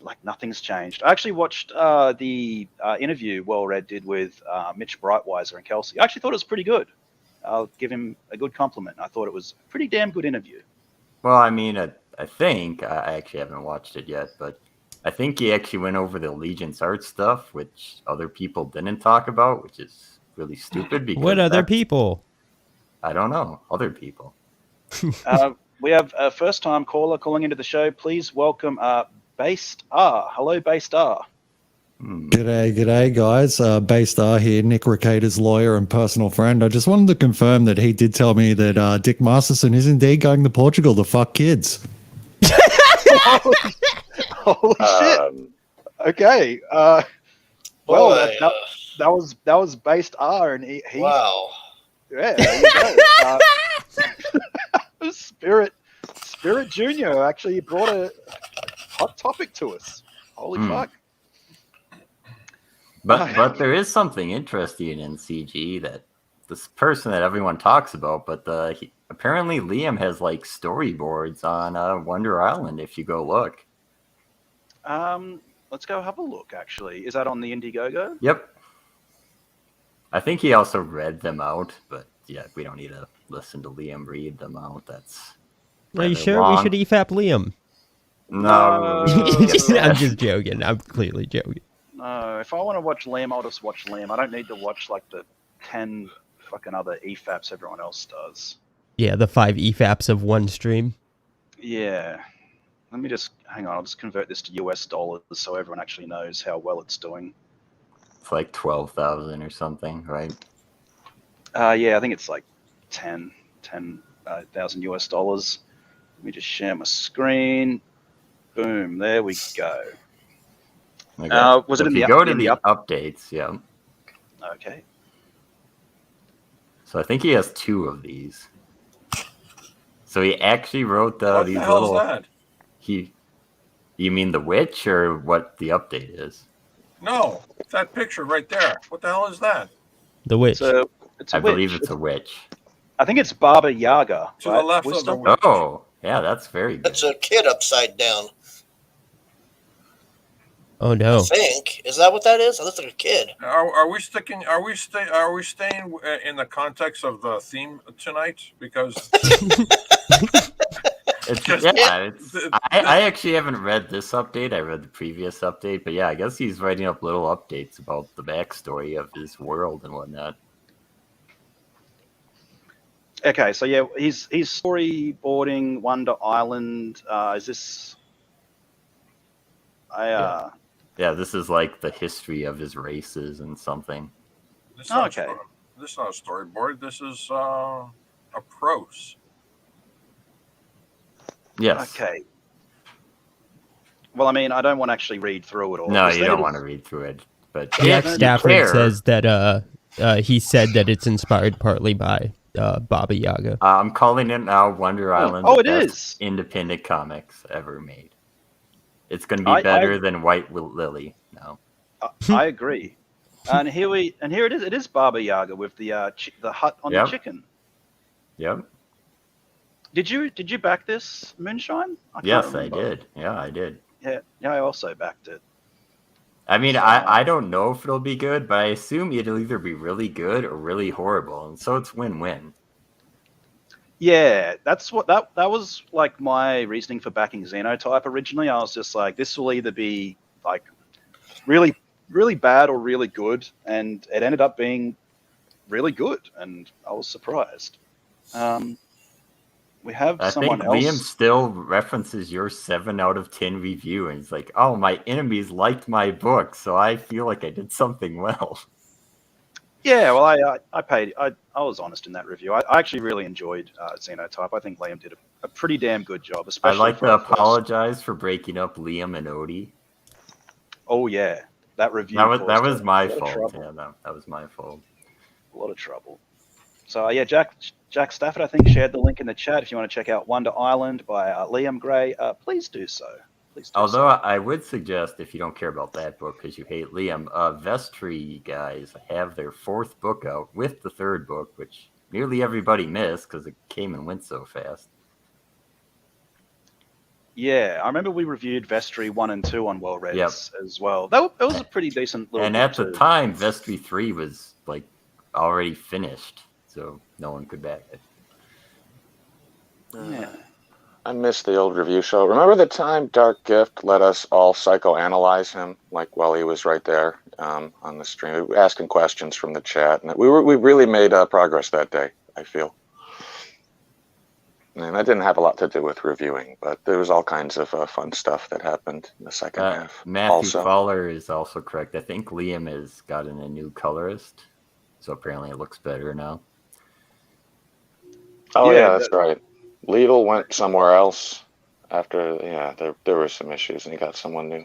[SPEAKER 3] Like nothing's changed. I actually watched the interview Well Red did with Mitch Breitweiser and Kelsey. I actually thought it was pretty good. I'll give him a good compliment. I thought it was a pretty damn good interview.
[SPEAKER 21] Well, I mean, I think, I actually haven't watched it yet, but I think he actually went over the Allegiance art stuff, which other people didn't talk about, which is really stupid. Because
[SPEAKER 4] what other people?
[SPEAKER 21] I don't know. Other people.
[SPEAKER 3] We have a first-time caller calling into the show. Please welcome Based R. Hello, Based R.
[SPEAKER 2] G'day, guys. Based R here, Nick Recator's lawyer and personal friend. I just wanted to confirm that he did tell me that Dick Masterson is indeed going to Portugal to fuck kids.
[SPEAKER 3] Holy shit! Okay. Well, that was Based R, and he
[SPEAKER 5] wow.
[SPEAKER 3] Yeah, there you go. Spirit Junior actually brought a hot topic to us. Holy fuck!
[SPEAKER 21] But there is something interesting in CG that this person that everyone talks about, but apparently Liam has like storyboards on Wonder Island. If you go look.
[SPEAKER 3] Let's go have a look. Actually, is that on the Indiegogo?
[SPEAKER 21] Yep. I think he also read them out, but yeah, we don't need to listen to Liam read them out. That's.
[SPEAKER 4] Are you sure we should EFAP Liam?
[SPEAKER 21] No.
[SPEAKER 3] I'm
[SPEAKER 4] just joking. I'm clearly joking.
[SPEAKER 3] No, if I want to watch Liam, I'll just watch Liam. I don't need to watch like the 10 fucking other EFAPs everyone else does.
[SPEAKER 4] Yeah, the 5 EFAPs of one stream.
[SPEAKER 3] Yeah. Let me just hang on. I'll just convert this to US dollars so everyone actually knows how well it's doing.
[SPEAKER 21] It's like 12,000 or something, right?
[SPEAKER 3] Yeah, I think it's like 10,000 US dollars. Let me just share my screen. Boom, there we go. Was it in the
[SPEAKER 21] updates? Yeah.
[SPEAKER 3] Okay.
[SPEAKER 21] So I think he has 2 of these. So he actually wrote
[SPEAKER 13] what
[SPEAKER 21] these
[SPEAKER 13] the hell's
[SPEAKER 21] little.
[SPEAKER 13] That?
[SPEAKER 21] You mean the witch or what the update is?
[SPEAKER 13] No, that picture right there. What the hell is that?
[SPEAKER 4] The witch.
[SPEAKER 3] So it's a
[SPEAKER 21] I
[SPEAKER 3] witch.
[SPEAKER 21] believe it's a witch.
[SPEAKER 3] I think it's Baba Yaga.
[SPEAKER 13] To the left of the witch.
[SPEAKER 21] Oh, yeah, that's very good.
[SPEAKER 5] It's a kid upside down.
[SPEAKER 4] Oh no!
[SPEAKER 5] I think is that what that is? It looks like a kid.
[SPEAKER 13] Are we sticking? Are we staying in the context of the theme tonight? Because
[SPEAKER 21] I actually haven't read this update. I read the previous update, but yeah, I guess he's writing up little updates about the backstory of his world and whatnot.
[SPEAKER 3] Okay, so yeah, he's storyboarding Wonder Island. Is this?
[SPEAKER 21] Yeah, this is like the history of his races and something.
[SPEAKER 13] This is not a storyboard. This is a prose.
[SPEAKER 21] Yes.
[SPEAKER 3] Okay. Well, I mean, I don't want to actually read through it all.
[SPEAKER 21] No, you don't want to read through it. But
[SPEAKER 4] Jack Stafford says that he said that it's inspired partly by Baba Yaga.
[SPEAKER 21] I'm calling it now Wonder Island.
[SPEAKER 3] Oh, it is
[SPEAKER 21] independent comics ever made. It's going to be better than White Lily now.
[SPEAKER 3] I agree. And here it is. It is Baba Yaga with the hut on the chicken.
[SPEAKER 21] Yep.
[SPEAKER 3] Did you back this, Moonshine?
[SPEAKER 21] Yes, I did. Yeah, I did.
[SPEAKER 3] Yeah, I also backed it.
[SPEAKER 21] I mean, I don't know if it'll be good, but I assume it'll either be really good or really horrible, and so it's win-win.
[SPEAKER 3] Yeah, that's what that was like my reasoning for backing Xenotype originally. I was just like, this will either be like really, really bad or really good, and it ended up being really good, and I was surprised. We have
[SPEAKER 21] I
[SPEAKER 3] someone
[SPEAKER 21] think
[SPEAKER 3] else.
[SPEAKER 21] Liam still references your 7 out of 10 review, and he's like, "Oh, my enemies liked my book, so I feel like I did something well."
[SPEAKER 3] Yeah, well, I paid. I was honest in that review. I actually really enjoyed Xenotype. I think Liam did a pretty damn good job,
[SPEAKER 21] I'd
[SPEAKER 3] especially.
[SPEAKER 21] like
[SPEAKER 3] for
[SPEAKER 21] to
[SPEAKER 3] our first-
[SPEAKER 21] apologize for breaking up Liam and Odie.
[SPEAKER 3] Oh yeah, that review.
[SPEAKER 21] That was
[SPEAKER 3] caused
[SPEAKER 21] my
[SPEAKER 3] a lot of
[SPEAKER 21] fault.
[SPEAKER 3] trouble.
[SPEAKER 21] Yeah, that was my fault.
[SPEAKER 3] A lot of trouble. So yeah, Jack Stafford, I think, shared the link in the chat. If you want to check out Wonder Island by Liam Gray, please do so.
[SPEAKER 21] Although I would suggest, if you don't care about that book because you hate Liam, Vestry guys have their 4th book out with the 3rd book, which nearly everybody missed because it came and went so fast.
[SPEAKER 3] Yeah, I remember we reviewed Vestry 1 and 2 on Well Read as well. That was a pretty decent little.
[SPEAKER 21] And
[SPEAKER 3] book
[SPEAKER 21] at the
[SPEAKER 3] too.
[SPEAKER 21] time, Vestry 3 was like already finished, so no one could back it.
[SPEAKER 3] Yeah.
[SPEAKER 18] I miss the old review show. Remember the time Dark Gift let us all psychoanalyze him, like while he was right there on the stream, we were asking questions from the chat, and we really made progress that day, I feel. And that didn't have a lot to do with reviewing, but there was all kinds of fun stuff that happened in the second half.
[SPEAKER 21] Matthew Fowler is also correct. I think Liam has gotten a new colorist, so apparently it looks better now.
[SPEAKER 18] Oh yeah, that's right. Lidl went somewhere else after, there were some issues, and he got someone new.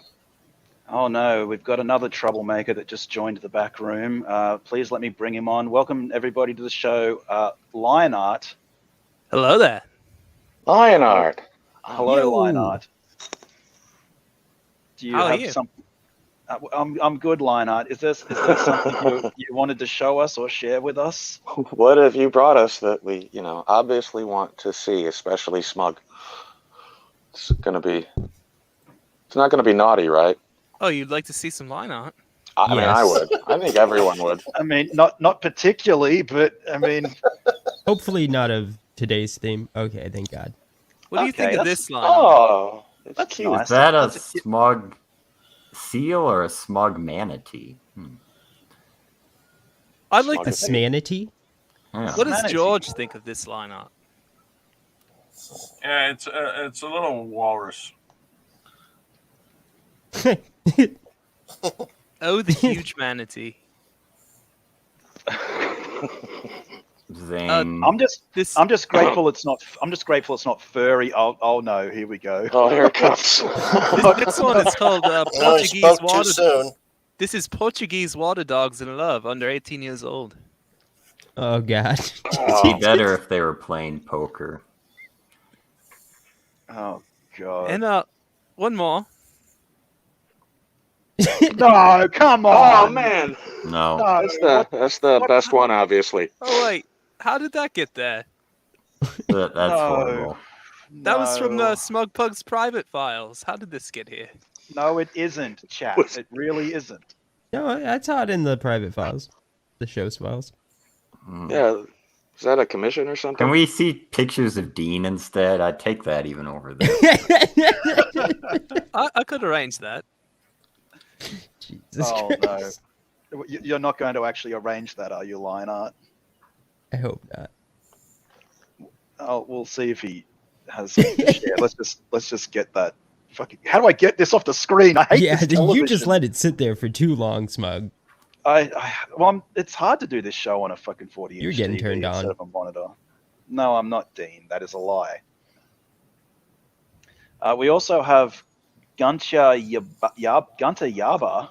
[SPEAKER 3] Oh no, we've got another troublemaker that just joined the back room. Please let me bring him on. Welcome everybody to the show. Lionart.
[SPEAKER 1] Hello there.
[SPEAKER 18] Lionart.
[SPEAKER 3] Hello,
[SPEAKER 1] Yo.
[SPEAKER 3] Lionart. Do you
[SPEAKER 1] How are
[SPEAKER 3] have
[SPEAKER 1] you?
[SPEAKER 3] some? I'm good, Lionart. Is there something you wanted to show us or share with us?
[SPEAKER 18] What have you brought us that we, obviously want to see, especially Smug? It's not going to be naughty, right?
[SPEAKER 1] Oh, you'd like to see some line art?
[SPEAKER 18] I mean, I would. I think everyone would.
[SPEAKER 3] I mean, not particularly, but I mean,
[SPEAKER 4] Hopefully not of today's theme. Okay, thank God.
[SPEAKER 1] What do you think of this line?
[SPEAKER 18] Oh,
[SPEAKER 3] that's
[SPEAKER 18] cute.
[SPEAKER 3] nice.
[SPEAKER 21] Is that a
[SPEAKER 3] That's cute-
[SPEAKER 21] smug seal or a smug manatee?
[SPEAKER 1] I'd like
[SPEAKER 4] A
[SPEAKER 1] to see.
[SPEAKER 4] smanatee?
[SPEAKER 21] Yeah.
[SPEAKER 1] What does George think of this line art?
[SPEAKER 13] Yeah, it's a little walrus.
[SPEAKER 1] Oh, the huge manatee.
[SPEAKER 21] Zing.
[SPEAKER 3] I'm just grateful it's not. I'm just grateful it's not furry. Oh no, here we go.
[SPEAKER 18] Oh, here it comes.
[SPEAKER 1] This one is called
[SPEAKER 5] I
[SPEAKER 1] Portuguese
[SPEAKER 5] spoke too
[SPEAKER 1] water.
[SPEAKER 5] soon.
[SPEAKER 1] This is Portuguese water dogs in love, under 18 years old.
[SPEAKER 4] Oh God.
[SPEAKER 21] It'd be better if they were playing poker.
[SPEAKER 3] Oh God.
[SPEAKER 1] And one more.
[SPEAKER 3] No, come on.
[SPEAKER 18] Oh man.
[SPEAKER 21] No.
[SPEAKER 18] That's the best one, obviously.
[SPEAKER 1] Oh wait, how did that get there?
[SPEAKER 21] That's horrible.
[SPEAKER 1] That was from the Smug Pug's private files. How did this get here?
[SPEAKER 3] No, it isn't, chat. It really isn't.
[SPEAKER 4] No, I saw it in the private files, the show's files.
[SPEAKER 18] Yeah. Is that a commission or something?
[SPEAKER 21] Can we see pictures of Dean instead? I'd take that even over there.
[SPEAKER 1] I could arrange that.
[SPEAKER 4] Jesus
[SPEAKER 3] Oh
[SPEAKER 4] Christ.
[SPEAKER 3] no. You're not going to actually arrange that, are you, Lionart?
[SPEAKER 4] I hope not.
[SPEAKER 3] Oh, we'll see if he has something to share. Let's just get that. Fucking. How do I get this off the screen? I hate
[SPEAKER 4] Yeah,
[SPEAKER 3] this
[SPEAKER 4] you
[SPEAKER 3] television.
[SPEAKER 4] just let it sit there for too long, Smug.
[SPEAKER 3] It's hard to do this show on a fucking 40-inch
[SPEAKER 4] You're getting
[SPEAKER 3] TV
[SPEAKER 4] turned on.
[SPEAKER 3] instead of a monitor. No, I'm not, Dean. That is a lie. We also have Gunter Yaba.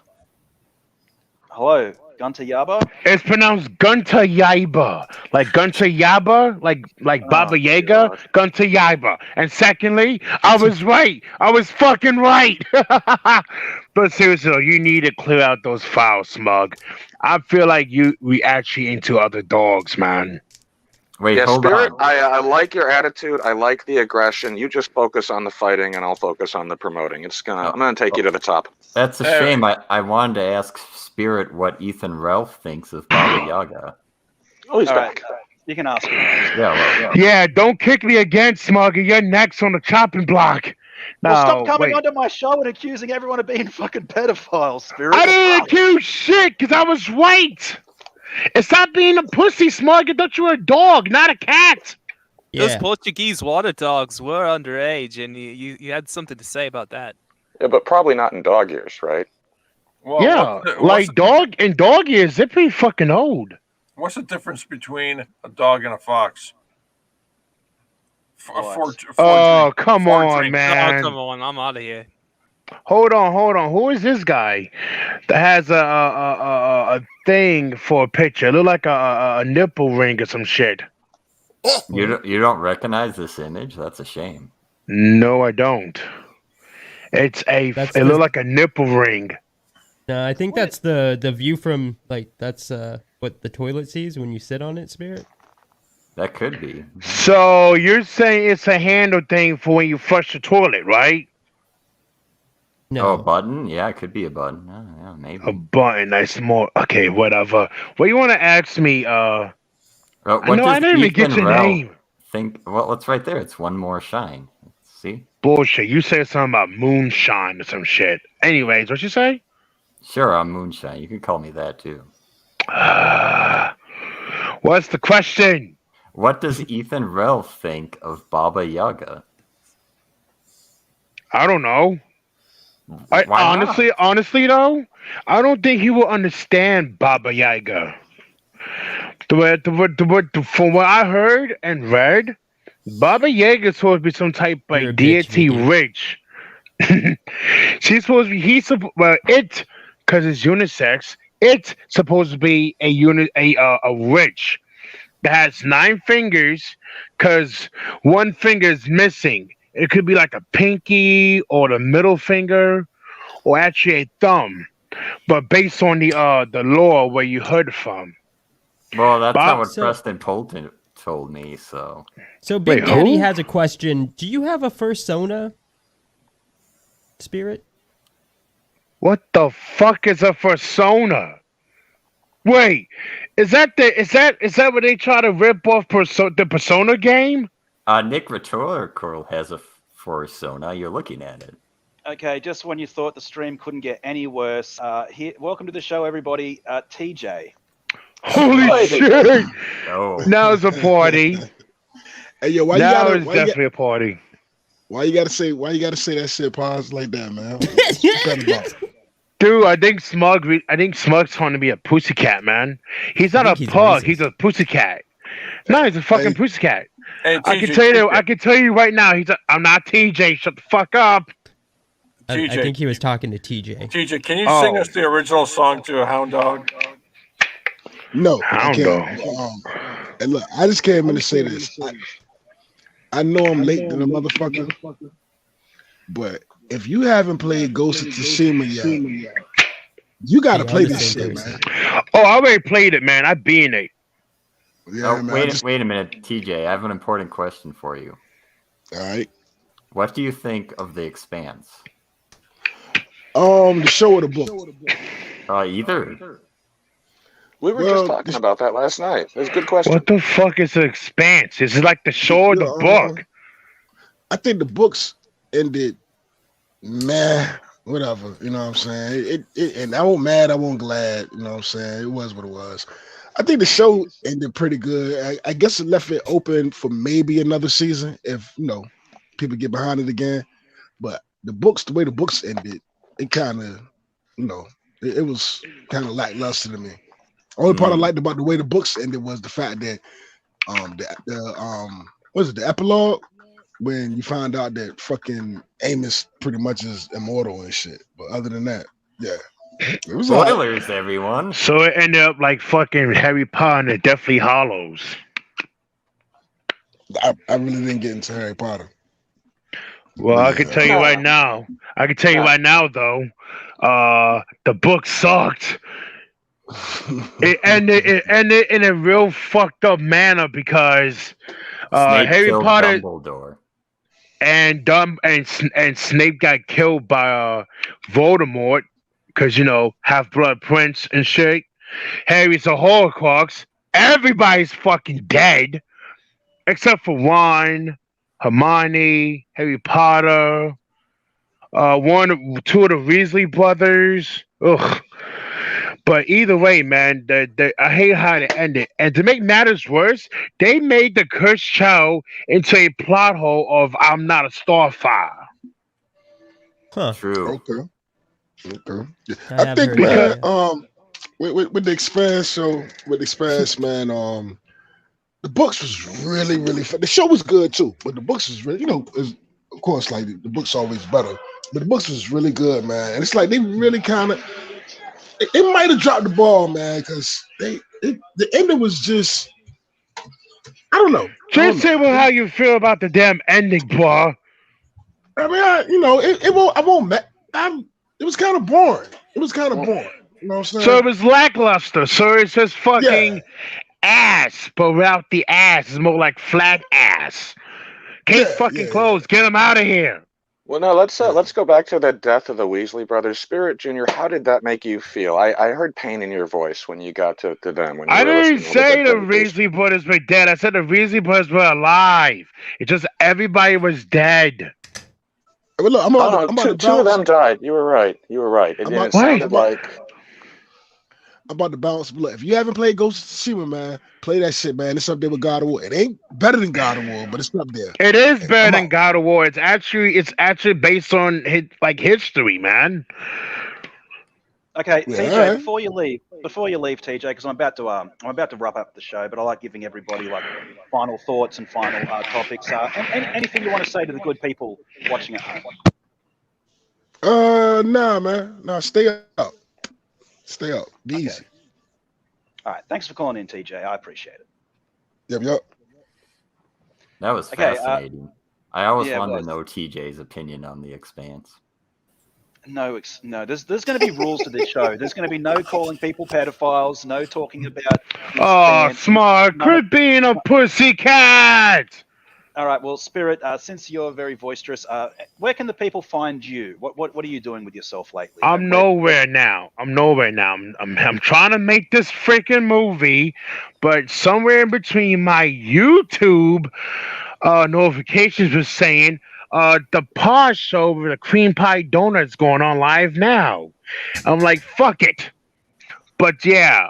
[SPEAKER 3] Hello, Gunter Yaba.
[SPEAKER 12] It's pronounced Gunter Yaba. Like Gunter Yaba, like Baba Yaga, Gunter Yaba. And secondly, I was right. I was fucking right. But seriously, though, you need to clear out those files, Smug. I feel like we actually into other dogs, man.
[SPEAKER 21] Wait,
[SPEAKER 18] yeah,
[SPEAKER 21] hold
[SPEAKER 18] Spirit,
[SPEAKER 21] on.
[SPEAKER 18] I like your attitude. I like the aggression. You just focus on the fighting, and I'll focus on the promoting. I'm gonna take you to the top.
[SPEAKER 21] That's a shame. I wanted to ask Spirit what Ethan Ralph thinks of Baba Yaga.
[SPEAKER 18] Oh, he's
[SPEAKER 3] All
[SPEAKER 18] back.
[SPEAKER 3] right, you can ask him.
[SPEAKER 12] Yeah, don't kick me again, Smug. You're next on the chopping block. No,
[SPEAKER 3] Well, stop coming
[SPEAKER 12] wait.
[SPEAKER 3] onto my show and accusing everyone of being fucking pedophiles, Spirit.
[SPEAKER 12] I didn't accuse shit because I was right. And stop being a pussy, Smug. I thought you were a dog, not a cat.
[SPEAKER 1] Those
[SPEAKER 4] Yeah.
[SPEAKER 1] Portuguese water dogs were underage, and you had something to say about that.
[SPEAKER 18] Yeah, but probably not in dog years, right?
[SPEAKER 13] Well,
[SPEAKER 12] Yeah, like dog years, they're pretty fucking old.
[SPEAKER 13] What's the difference between a dog and a fox?
[SPEAKER 12] Oh, come on, man.
[SPEAKER 1] Oh, come on, I'm out of here.
[SPEAKER 12] Hold on. Who is this guy that has a thing for a picture? Look like a nipple ring or some shit.
[SPEAKER 21] You don't recognize this image? That's a shame.
[SPEAKER 12] No, I don't. It look like a nipple ring.
[SPEAKER 4] No, I think that's the view from that's what the toilet sees when you sit on it, Spirit.
[SPEAKER 21] That could be.
[SPEAKER 12] So you're saying it's a handle thing for when you flush the toilet, right?
[SPEAKER 21] No. Oh, a button? Yeah, it could be a button. Oh, yeah, maybe.
[SPEAKER 12] A button. That's more okay. Whatever. What you want to ask me? I didn't even get your name.
[SPEAKER 21] Well, it's right there. It's One More Shine. See?
[SPEAKER 12] Bullshit. You said something about moonshine or some shit. Anyways, what you say?
[SPEAKER 21] Sure, I'm Moonshine. You can call me that too.
[SPEAKER 12] What's the question?
[SPEAKER 21] What does Ethan Ralph think of Baba Yaga?
[SPEAKER 12] I don't know. Honestly though, I don't think he will understand Baba Yaga. From what I heard and read, Baba Yaga is supposed to be some type of deity rich. She's supposed to be because it's unisex. It's supposed to be a witch that has 9 fingers, because one finger is missing. It could be like a pinky or the middle finger, or actually a thumb. But based on the lore where you heard it from.
[SPEAKER 21] Well, that's not what Preston Polton told me. So
[SPEAKER 4] Big Daddy has a question. Do you have a fursona, Spirit?
[SPEAKER 12] What the fuck is a fursona? Wait, is that what they try to rip off the Persona game?
[SPEAKER 21] Nick Rhetorical has a fursona. You're looking at it.
[SPEAKER 3] Okay, just when you thought the stream couldn't get any worse, welcome to the show, everybody. TJ.
[SPEAKER 12] Holy shit!
[SPEAKER 21] Oh.
[SPEAKER 12] Now it's a party.
[SPEAKER 7] Hey yo, why
[SPEAKER 12] now
[SPEAKER 7] you gotta?
[SPEAKER 12] It's definitely a party.
[SPEAKER 7] Why you gotta say that shit, Poz, like that, man? What's that about?
[SPEAKER 12] Dude, I think Smug's trying to be a pussycat, man. He's not a pug. He's a pussycat. No, he's a fucking pussycat.
[SPEAKER 13] Hey,
[SPEAKER 12] I can tell you right now. I'm not TJ. Shut the fuck up.
[SPEAKER 4] I think he was talking to TJ.
[SPEAKER 13] TJ, can you sing us the original song to a hound dog?
[SPEAKER 7] No,
[SPEAKER 12] hound dog.
[SPEAKER 7] And look, I just came in to say this. I know I'm late than a motherfucker, but if you haven't played Ghost of Tsushima yet, you gotta play this shit, man.
[SPEAKER 12] Oh, I already played it, man. I beat it.
[SPEAKER 7] Yeah, man,
[SPEAKER 21] wait a minute, TJ. I have an important question for you.
[SPEAKER 7] All right.
[SPEAKER 21] What do you think of The Expanse?
[SPEAKER 7] The show or the book?
[SPEAKER 21] Either.
[SPEAKER 18] We were just talking about that last night. It was a good question.
[SPEAKER 12] What the fuck is The Expanse? Is it like the show or the book?
[SPEAKER 7] I think the books ended, whatever. You know what I'm saying? And I wasn't mad, I wasn't glad. You know what I'm saying? It was what it was. I think the show ended pretty good. I guess it left it open for maybe another season if, people get behind it again. But the way the books ended, it kind of, it was kind of lackluster to me. Only part I liked about the way the books ended was the fact that the epilogue, when you find out that fucking Amos pretty much is immortal and shit. But other than that, yeah. It was
[SPEAKER 21] spoilers, everyone.
[SPEAKER 12] So it ended up like fucking Harry Potter and the Deathly Hallows.
[SPEAKER 7] I really didn't get into Harry Potter.
[SPEAKER 12] Well, I can tell you right now. Though, the book sucked. It ended in a real fucked up manner because Harry Potter
[SPEAKER 21] Dumbledore.
[SPEAKER 12] and Snape got killed by Voldemort because Half-Blood Prince and shit. Harry's a Horcrux. Everybody's fucking dead except for Ron, Hermione, Harry Potter, two of the Weasley brothers. Ugh. But either way, man, I hate how they ended. And to make matters worse, they made the cursed child into a plot hole of "I'm not a Starfire."
[SPEAKER 4] Huh.
[SPEAKER 21] True.
[SPEAKER 7] Okay. Okay.
[SPEAKER 12] I
[SPEAKER 7] I
[SPEAKER 12] have
[SPEAKER 7] think,
[SPEAKER 12] heard
[SPEAKER 7] man,
[SPEAKER 12] that.
[SPEAKER 7] with the Expanse show, with the Expanse, man, the books was really, really fun. The show was good too, but the books was really, of course, like the books always better, but the books was really good, man. And it's like they really kind of, they might have dropped the ball, man, because the ending was just, I don't know.
[SPEAKER 12] Just say how you feel about the damn ending, boy.
[SPEAKER 7] I mean, it was kind of boring. It was kind of boring. You know what I'm saying?
[SPEAKER 12] So it was lackluster. So it's just fucking ass, but without the ass. It's more like flat ass. Case fucking closed. Get him out of here.
[SPEAKER 18] Well, no, let's go back to the death of the Weasley brothers. Spirit Junior, how did that make you feel? I heard pain in your voice when you got to them. When you
[SPEAKER 12] I
[SPEAKER 18] were
[SPEAKER 12] didn't
[SPEAKER 18] listening to
[SPEAKER 12] say the
[SPEAKER 18] dead babies.
[SPEAKER 12] Weasley brothers were dead. I said the Weasley brothers were alive. It's just everybody was dead.
[SPEAKER 7] Well, look,
[SPEAKER 18] Two of them died. You were right. It sounded like.
[SPEAKER 7] I'm about to bounce. Look, if you haven't played Ghost of Tsushima, man, play that shit, man. It's up there with God of War. It ain't better than God of War, but it's up there.
[SPEAKER 12] It is better than God of War. It's actually based on history, man.
[SPEAKER 3] Okay,
[SPEAKER 12] Yeah,
[SPEAKER 3] TJ,
[SPEAKER 12] alright.
[SPEAKER 3] before you leave, TJ, because I'm about to wrap up the show, but I like giving everybody like final thoughts and final topics. Anything you want to say to the good people watching at home?
[SPEAKER 7] Nah, man. Nah, stay up. Stay up. Be easy.
[SPEAKER 3] All right, thanks for calling in, TJ. I appreciate it.
[SPEAKER 7] Yep.
[SPEAKER 21] That was
[SPEAKER 3] Okay,
[SPEAKER 21] fascinating. I always
[SPEAKER 3] yeah, it
[SPEAKER 21] wanted
[SPEAKER 3] was.
[SPEAKER 21] to know TJ's opinion on The Expanse.
[SPEAKER 3] No. There's going to be rules to this show. There's going to be no calling people pedophiles. No talking about.
[SPEAKER 12] Oh, smart. Quit being a pussycat.
[SPEAKER 3] All right. Well, Spirit, since you're very boisterous, where can the people find you? What are you doing with yourself lately?
[SPEAKER 12] I'm nowhere now. I'm trying to make this freaking movie, but somewhere in between my YouTube notifications was saying the Poz Show with the cream pie donuts going on live now. I'm like, fuck it. But yeah,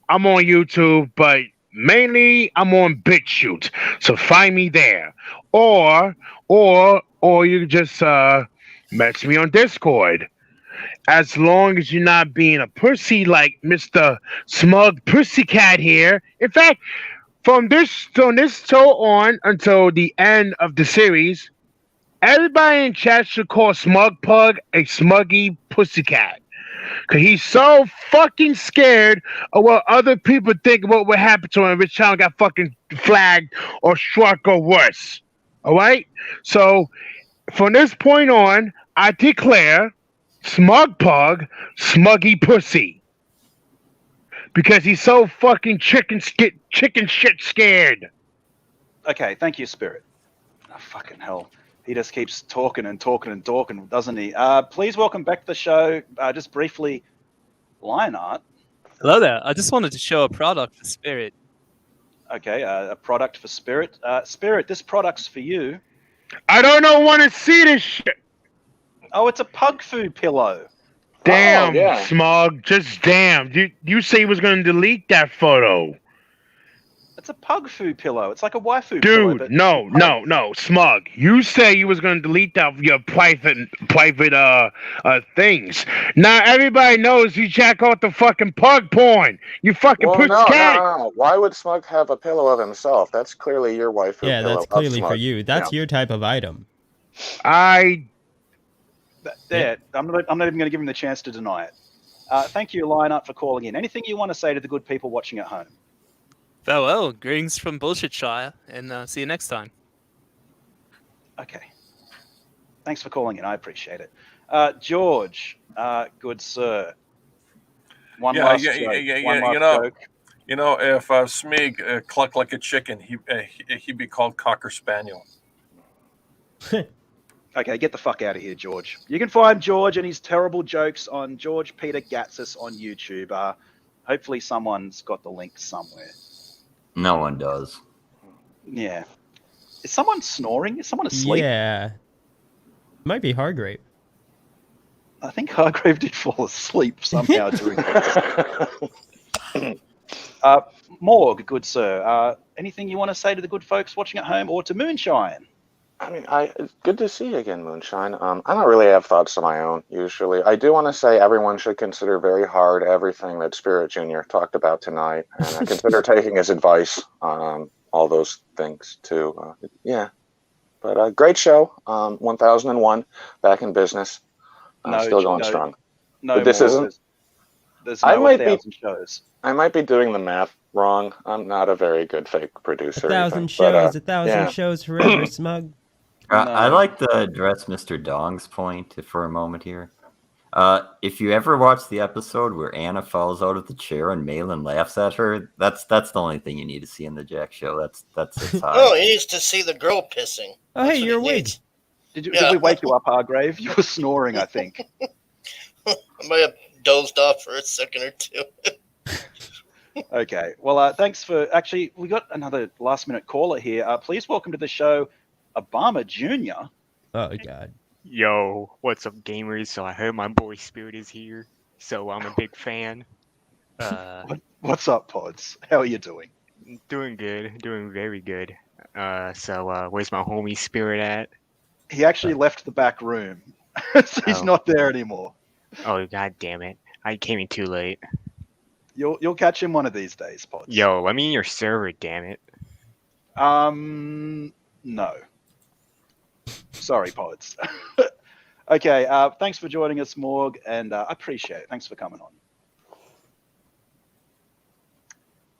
[SPEAKER 12] I'm on YouTube, but mainly I'm on BitChute. So find me there. Or you just message me on Discord. As long as you're not being a pussy like Mr. Smug Pussycat here. In fact, from this show on until the end of the series, everybody in chat should call Smug Pug a smuggy pussycat. Because he's so fucking scared of what other people think about what happened to him if his child got fucking flagged or struck or worse. Alright? So, from this point on, I declare Smug Pug smuggy pussy. Because he's so fucking chicken shit scared.
[SPEAKER 3] Okay. Thank you, Spirit. Oh, fucking hell. He just keeps talking, doesn't he? Please welcome back to the show. Just briefly, Lionheart.
[SPEAKER 1] Hello there. I just wanted to show a product for Spirit.
[SPEAKER 3] Okay, a product for Spirit. Spirit, this product's for you.
[SPEAKER 12] I don't want to see this shit.
[SPEAKER 3] Oh, it's a pug food pillow.
[SPEAKER 12] Damn, Smug. Just damn. You say you was going to delete that photo.
[SPEAKER 3] It's a pug food pillow. It's like a waifu pillow.
[SPEAKER 12] Dude, no, Smug. You say you was gonna delete that your private things. Now everybody knows you check out the fucking pug porn. You fucking pussycat.
[SPEAKER 18] No. Why would Smug have a pillow of himself? That's clearly your wife.
[SPEAKER 4] Yeah, that's clearly for you. That's your type of item.
[SPEAKER 3] I'm not even going to give him the chance to deny it. Thank you, Lionheart, for calling in. Anything you want to say to the good people watching at home?
[SPEAKER 1] Farewell. Greetings from Bullshitshire, and see you next time.
[SPEAKER 3] Okay. Thanks for calling in. I appreciate it. George, good sir. One last joke. Joke.
[SPEAKER 13] You know, if Smeag clucked like a chicken, he'd be called Cocker Spaniel.
[SPEAKER 3] Okay, get the fuck out of here, George. You can find George and his terrible jokes on George Peter Gatsis on YouTube. Hopefully someone's got the link somewhere.
[SPEAKER 21] No one does.
[SPEAKER 3] Yeah. Is someone snoring? Is someone asleep?
[SPEAKER 4] Yeah. Might be Hargrave.
[SPEAKER 3] I think Hargrave did fall asleep somehow during this. Morg, good sir. Anything you want to say to the good folks watching at home or to Moonshine?
[SPEAKER 18] I mean, it's good to see you again, Moonshine. I don't really have thoughts of my own, usually. I do want to say everyone should consider very hard everything that Spirit Jr. talked about tonight, and I consider taking his advice on all those things, too. Yeah. But great show. 1001, back in business. Still going strong.
[SPEAKER 3] No,
[SPEAKER 18] but this
[SPEAKER 3] more.
[SPEAKER 18] isn't...
[SPEAKER 3] There's no 1,000 shows.
[SPEAKER 18] I might be doing the math wrong. I'm not a very good fake producer.
[SPEAKER 4] 1,000 shows, 1,000 shows forever, Smug.
[SPEAKER 21] I'd like to address Mr. Dong's point for a moment here. If you ever watch the episode where Anna falls out of the chair and Malin laughs at her, that's the only thing you need to see in the Jack show. That's it's hot.
[SPEAKER 5] No, he needs to see the girl pissing.
[SPEAKER 4] Oh, hey, you're awake.
[SPEAKER 3] Did we wake you up, Hargrave? You were snoring, I think.
[SPEAKER 5] I might have dozed off for a second or two.
[SPEAKER 3] Okay. Well, thanks for... Actually, we got another last-minute caller here. Please welcome to the show, Obama Jr.
[SPEAKER 4] Oh, God.
[SPEAKER 8] Yo, what's up, gamers? So I heard my boy Spirit is here, so I'm a big fan.
[SPEAKER 3] What's up, Pods? How are you doing?
[SPEAKER 8] Doing good. Doing very good. So where's my homie Spirit at?
[SPEAKER 3] He actually left the back room. So he's not there anymore.
[SPEAKER 8] Oh, God damn it. I came in too late.
[SPEAKER 3] You'll catch him one of these days, Pods.
[SPEAKER 8] Yo, let me in your server, damn it.
[SPEAKER 3] No. Sorry, Pods. Okay, thanks for joining us, Morg, and I appreciate it. Thanks for coming on.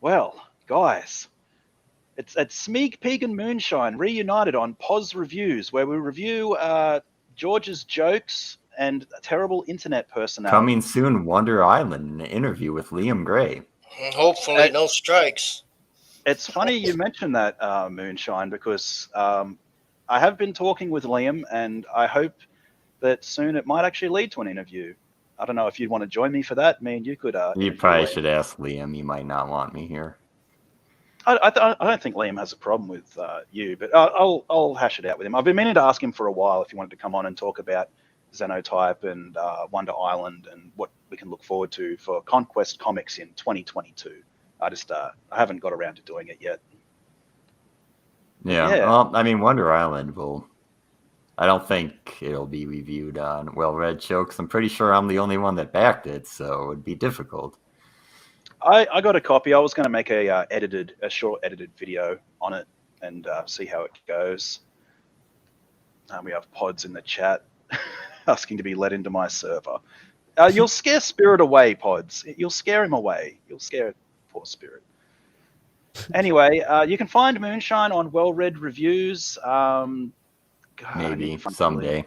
[SPEAKER 3] Well, guys, it's Smeag, Peeg, and Moonshine reunited on Poz Reviews, where we review George's jokes and terrible internet personality.
[SPEAKER 21] Coming soon, Wonder Island, an interview with Liam Gray.
[SPEAKER 5] Hopefully, no strikes.
[SPEAKER 3] It's funny you mentioned that, Moonshine, because I have been talking with Liam, and I hope that soon it might actually lead to an interview. I don't know if you'd want to join me for that. Me and you could.
[SPEAKER 21] You probably should ask Liam. He might not want me here.
[SPEAKER 3] I don't think Liam has a problem with you, but I'll hash it out with him. I've been meaning to ask him for a while if he wanted to come on and talk about Xenotype and Wonder Island and what we can look forward to for Conquest Comics in 2022. I haven't got around to doing it yet.
[SPEAKER 21] Yeah. Well, I mean, Wonder Island I don't think it'll be reviewed on Well Read Show, because I'm pretty sure I'm the only one that backed it, so it would be difficult.
[SPEAKER 3] I got a copy. I was going to make a short edited video on it and see how it goes. We have Pods in the chat asking to be let into my server. You'll scare Spirit away, Pods. You'll scare him away. You'll scare poor Spirit. Anyway, you can find Moonshine on Well Read Reviews.
[SPEAKER 21] Maybe someday.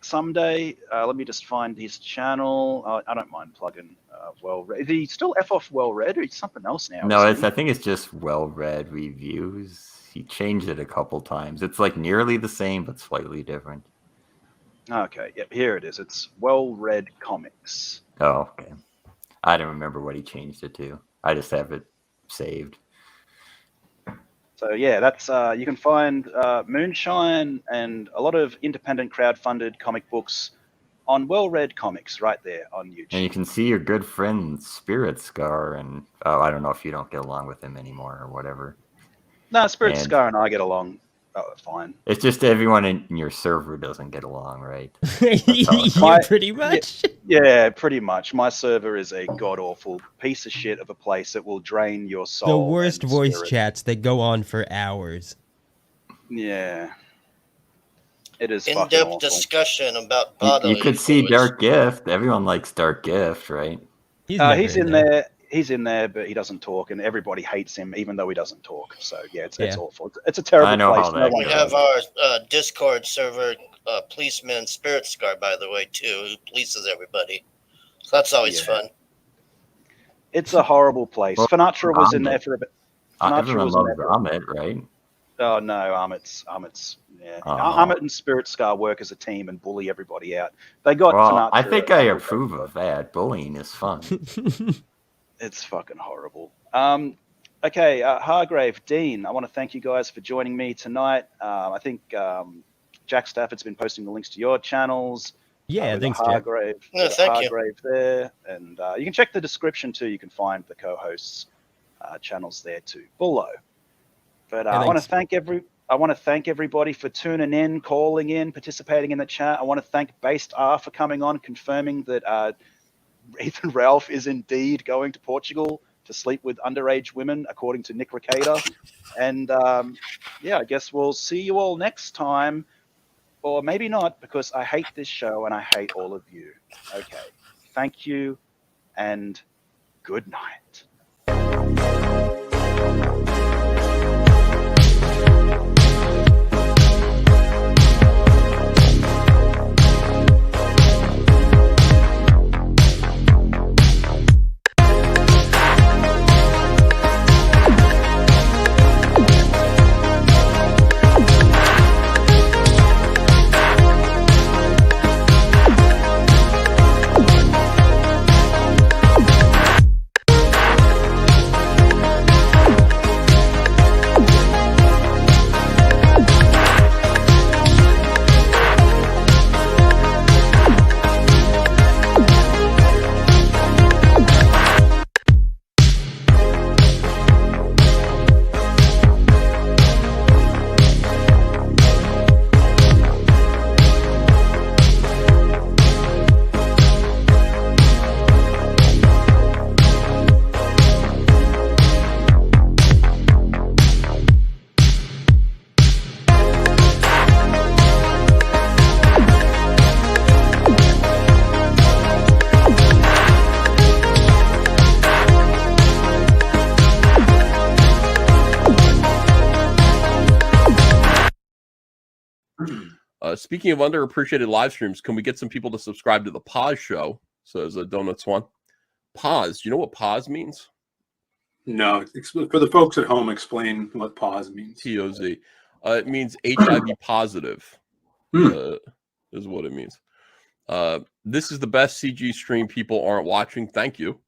[SPEAKER 3] Someday. Let me just find his channel. I don't mind plugging Well Read. Is he still F off Well Read, or is something else now?
[SPEAKER 21] No, I think it's just Well Read Reviews. He changed it a couple times. It's like nearly the same, but slightly different.
[SPEAKER 3] Okay, yep, here it is. It's Well Read Comics.
[SPEAKER 21] Oh, okay. I don't remember what he changed it to. I just have it saved.
[SPEAKER 3] So yeah, that's you can find Moonshine and a lot of independent crowd-funded comic books on Well Read Comics right there on YouTube.
[SPEAKER 21] And you can see your good friend Spirit Scar, and I don't know if you don't get along with him anymore or whatever.
[SPEAKER 3] No, Spirit Scar and I get along fine.
[SPEAKER 21] It's just everyone in your server doesn't get along, right?
[SPEAKER 4] Pretty much.
[SPEAKER 3] Yeah, pretty much. My server is a god-awful piece of shit of a place that will drain your soul.
[SPEAKER 4] The worst voice chats that go on for hours.
[SPEAKER 3] Yeah. It is fucking
[SPEAKER 5] In-depth
[SPEAKER 3] awful.
[SPEAKER 5] discussion about bodily
[SPEAKER 21] You could see
[SPEAKER 5] fluids.
[SPEAKER 21] Dark Gift. Everyone likes Dark Gift, right?
[SPEAKER 3] He's in there. He's in there, but he doesn't talk, and everybody hates him, even though he doesn't talk. So yeah, it's awful. It's a terrible
[SPEAKER 21] I know
[SPEAKER 3] place.
[SPEAKER 21] how that
[SPEAKER 5] We have our Discord server policeman Spirit Scar, by the way, too, who polices everybody. So that's always fun.
[SPEAKER 3] It's a horrible place.
[SPEAKER 21] Well,
[SPEAKER 3] Fanatra was in there for a bit.
[SPEAKER 21] Everyone loves Amit, right?
[SPEAKER 3] Oh no, Amit's yeah.
[SPEAKER 21] Oh.
[SPEAKER 3] Amit and Spirit Scar work as a team and bully everybody out. They got
[SPEAKER 21] Well,
[SPEAKER 3] Fanatra.
[SPEAKER 21] I think I approve of that. Bullying is fun.
[SPEAKER 3] It's fucking horrible. Okay, Hargrave, Dean, I want to thank you guys for joining me tonight. I think Jack Stafford's been posting the links to your channels.
[SPEAKER 4] Yeah,
[SPEAKER 3] with
[SPEAKER 4] thanks,
[SPEAKER 3] the
[SPEAKER 4] Jack.
[SPEAKER 3] Hargrave.
[SPEAKER 5] No,
[SPEAKER 3] with the
[SPEAKER 5] thank you.
[SPEAKER 3] Hargrave there, and you can check the description too. You can find the co-hosts channels there too below. But
[SPEAKER 4] Yeah,
[SPEAKER 3] I want to
[SPEAKER 4] thanks.
[SPEAKER 3] thank everybody for tuning in, calling in, participating in the chat. I want to thank Based R for coming on, confirming that Ethan Ralph is indeed going to Portugal to sleep with underage women, according to Nick Recader. And yeah, I guess we'll see you all next time, or maybe not, because I hate this show and I hate all of you. Okay, thank you and good night.
[SPEAKER 9] Speaking of underappreciated live streams, can we get some people to subscribe to the Poz Show? Says Donuts One. Poz, do you know what Poz means?
[SPEAKER 22] No, for the folks at home, explain what pause means.
[SPEAKER 9] P-O-Z. It means HIV positive, is what it means. This is the best CG stream people aren't watching. Thank you.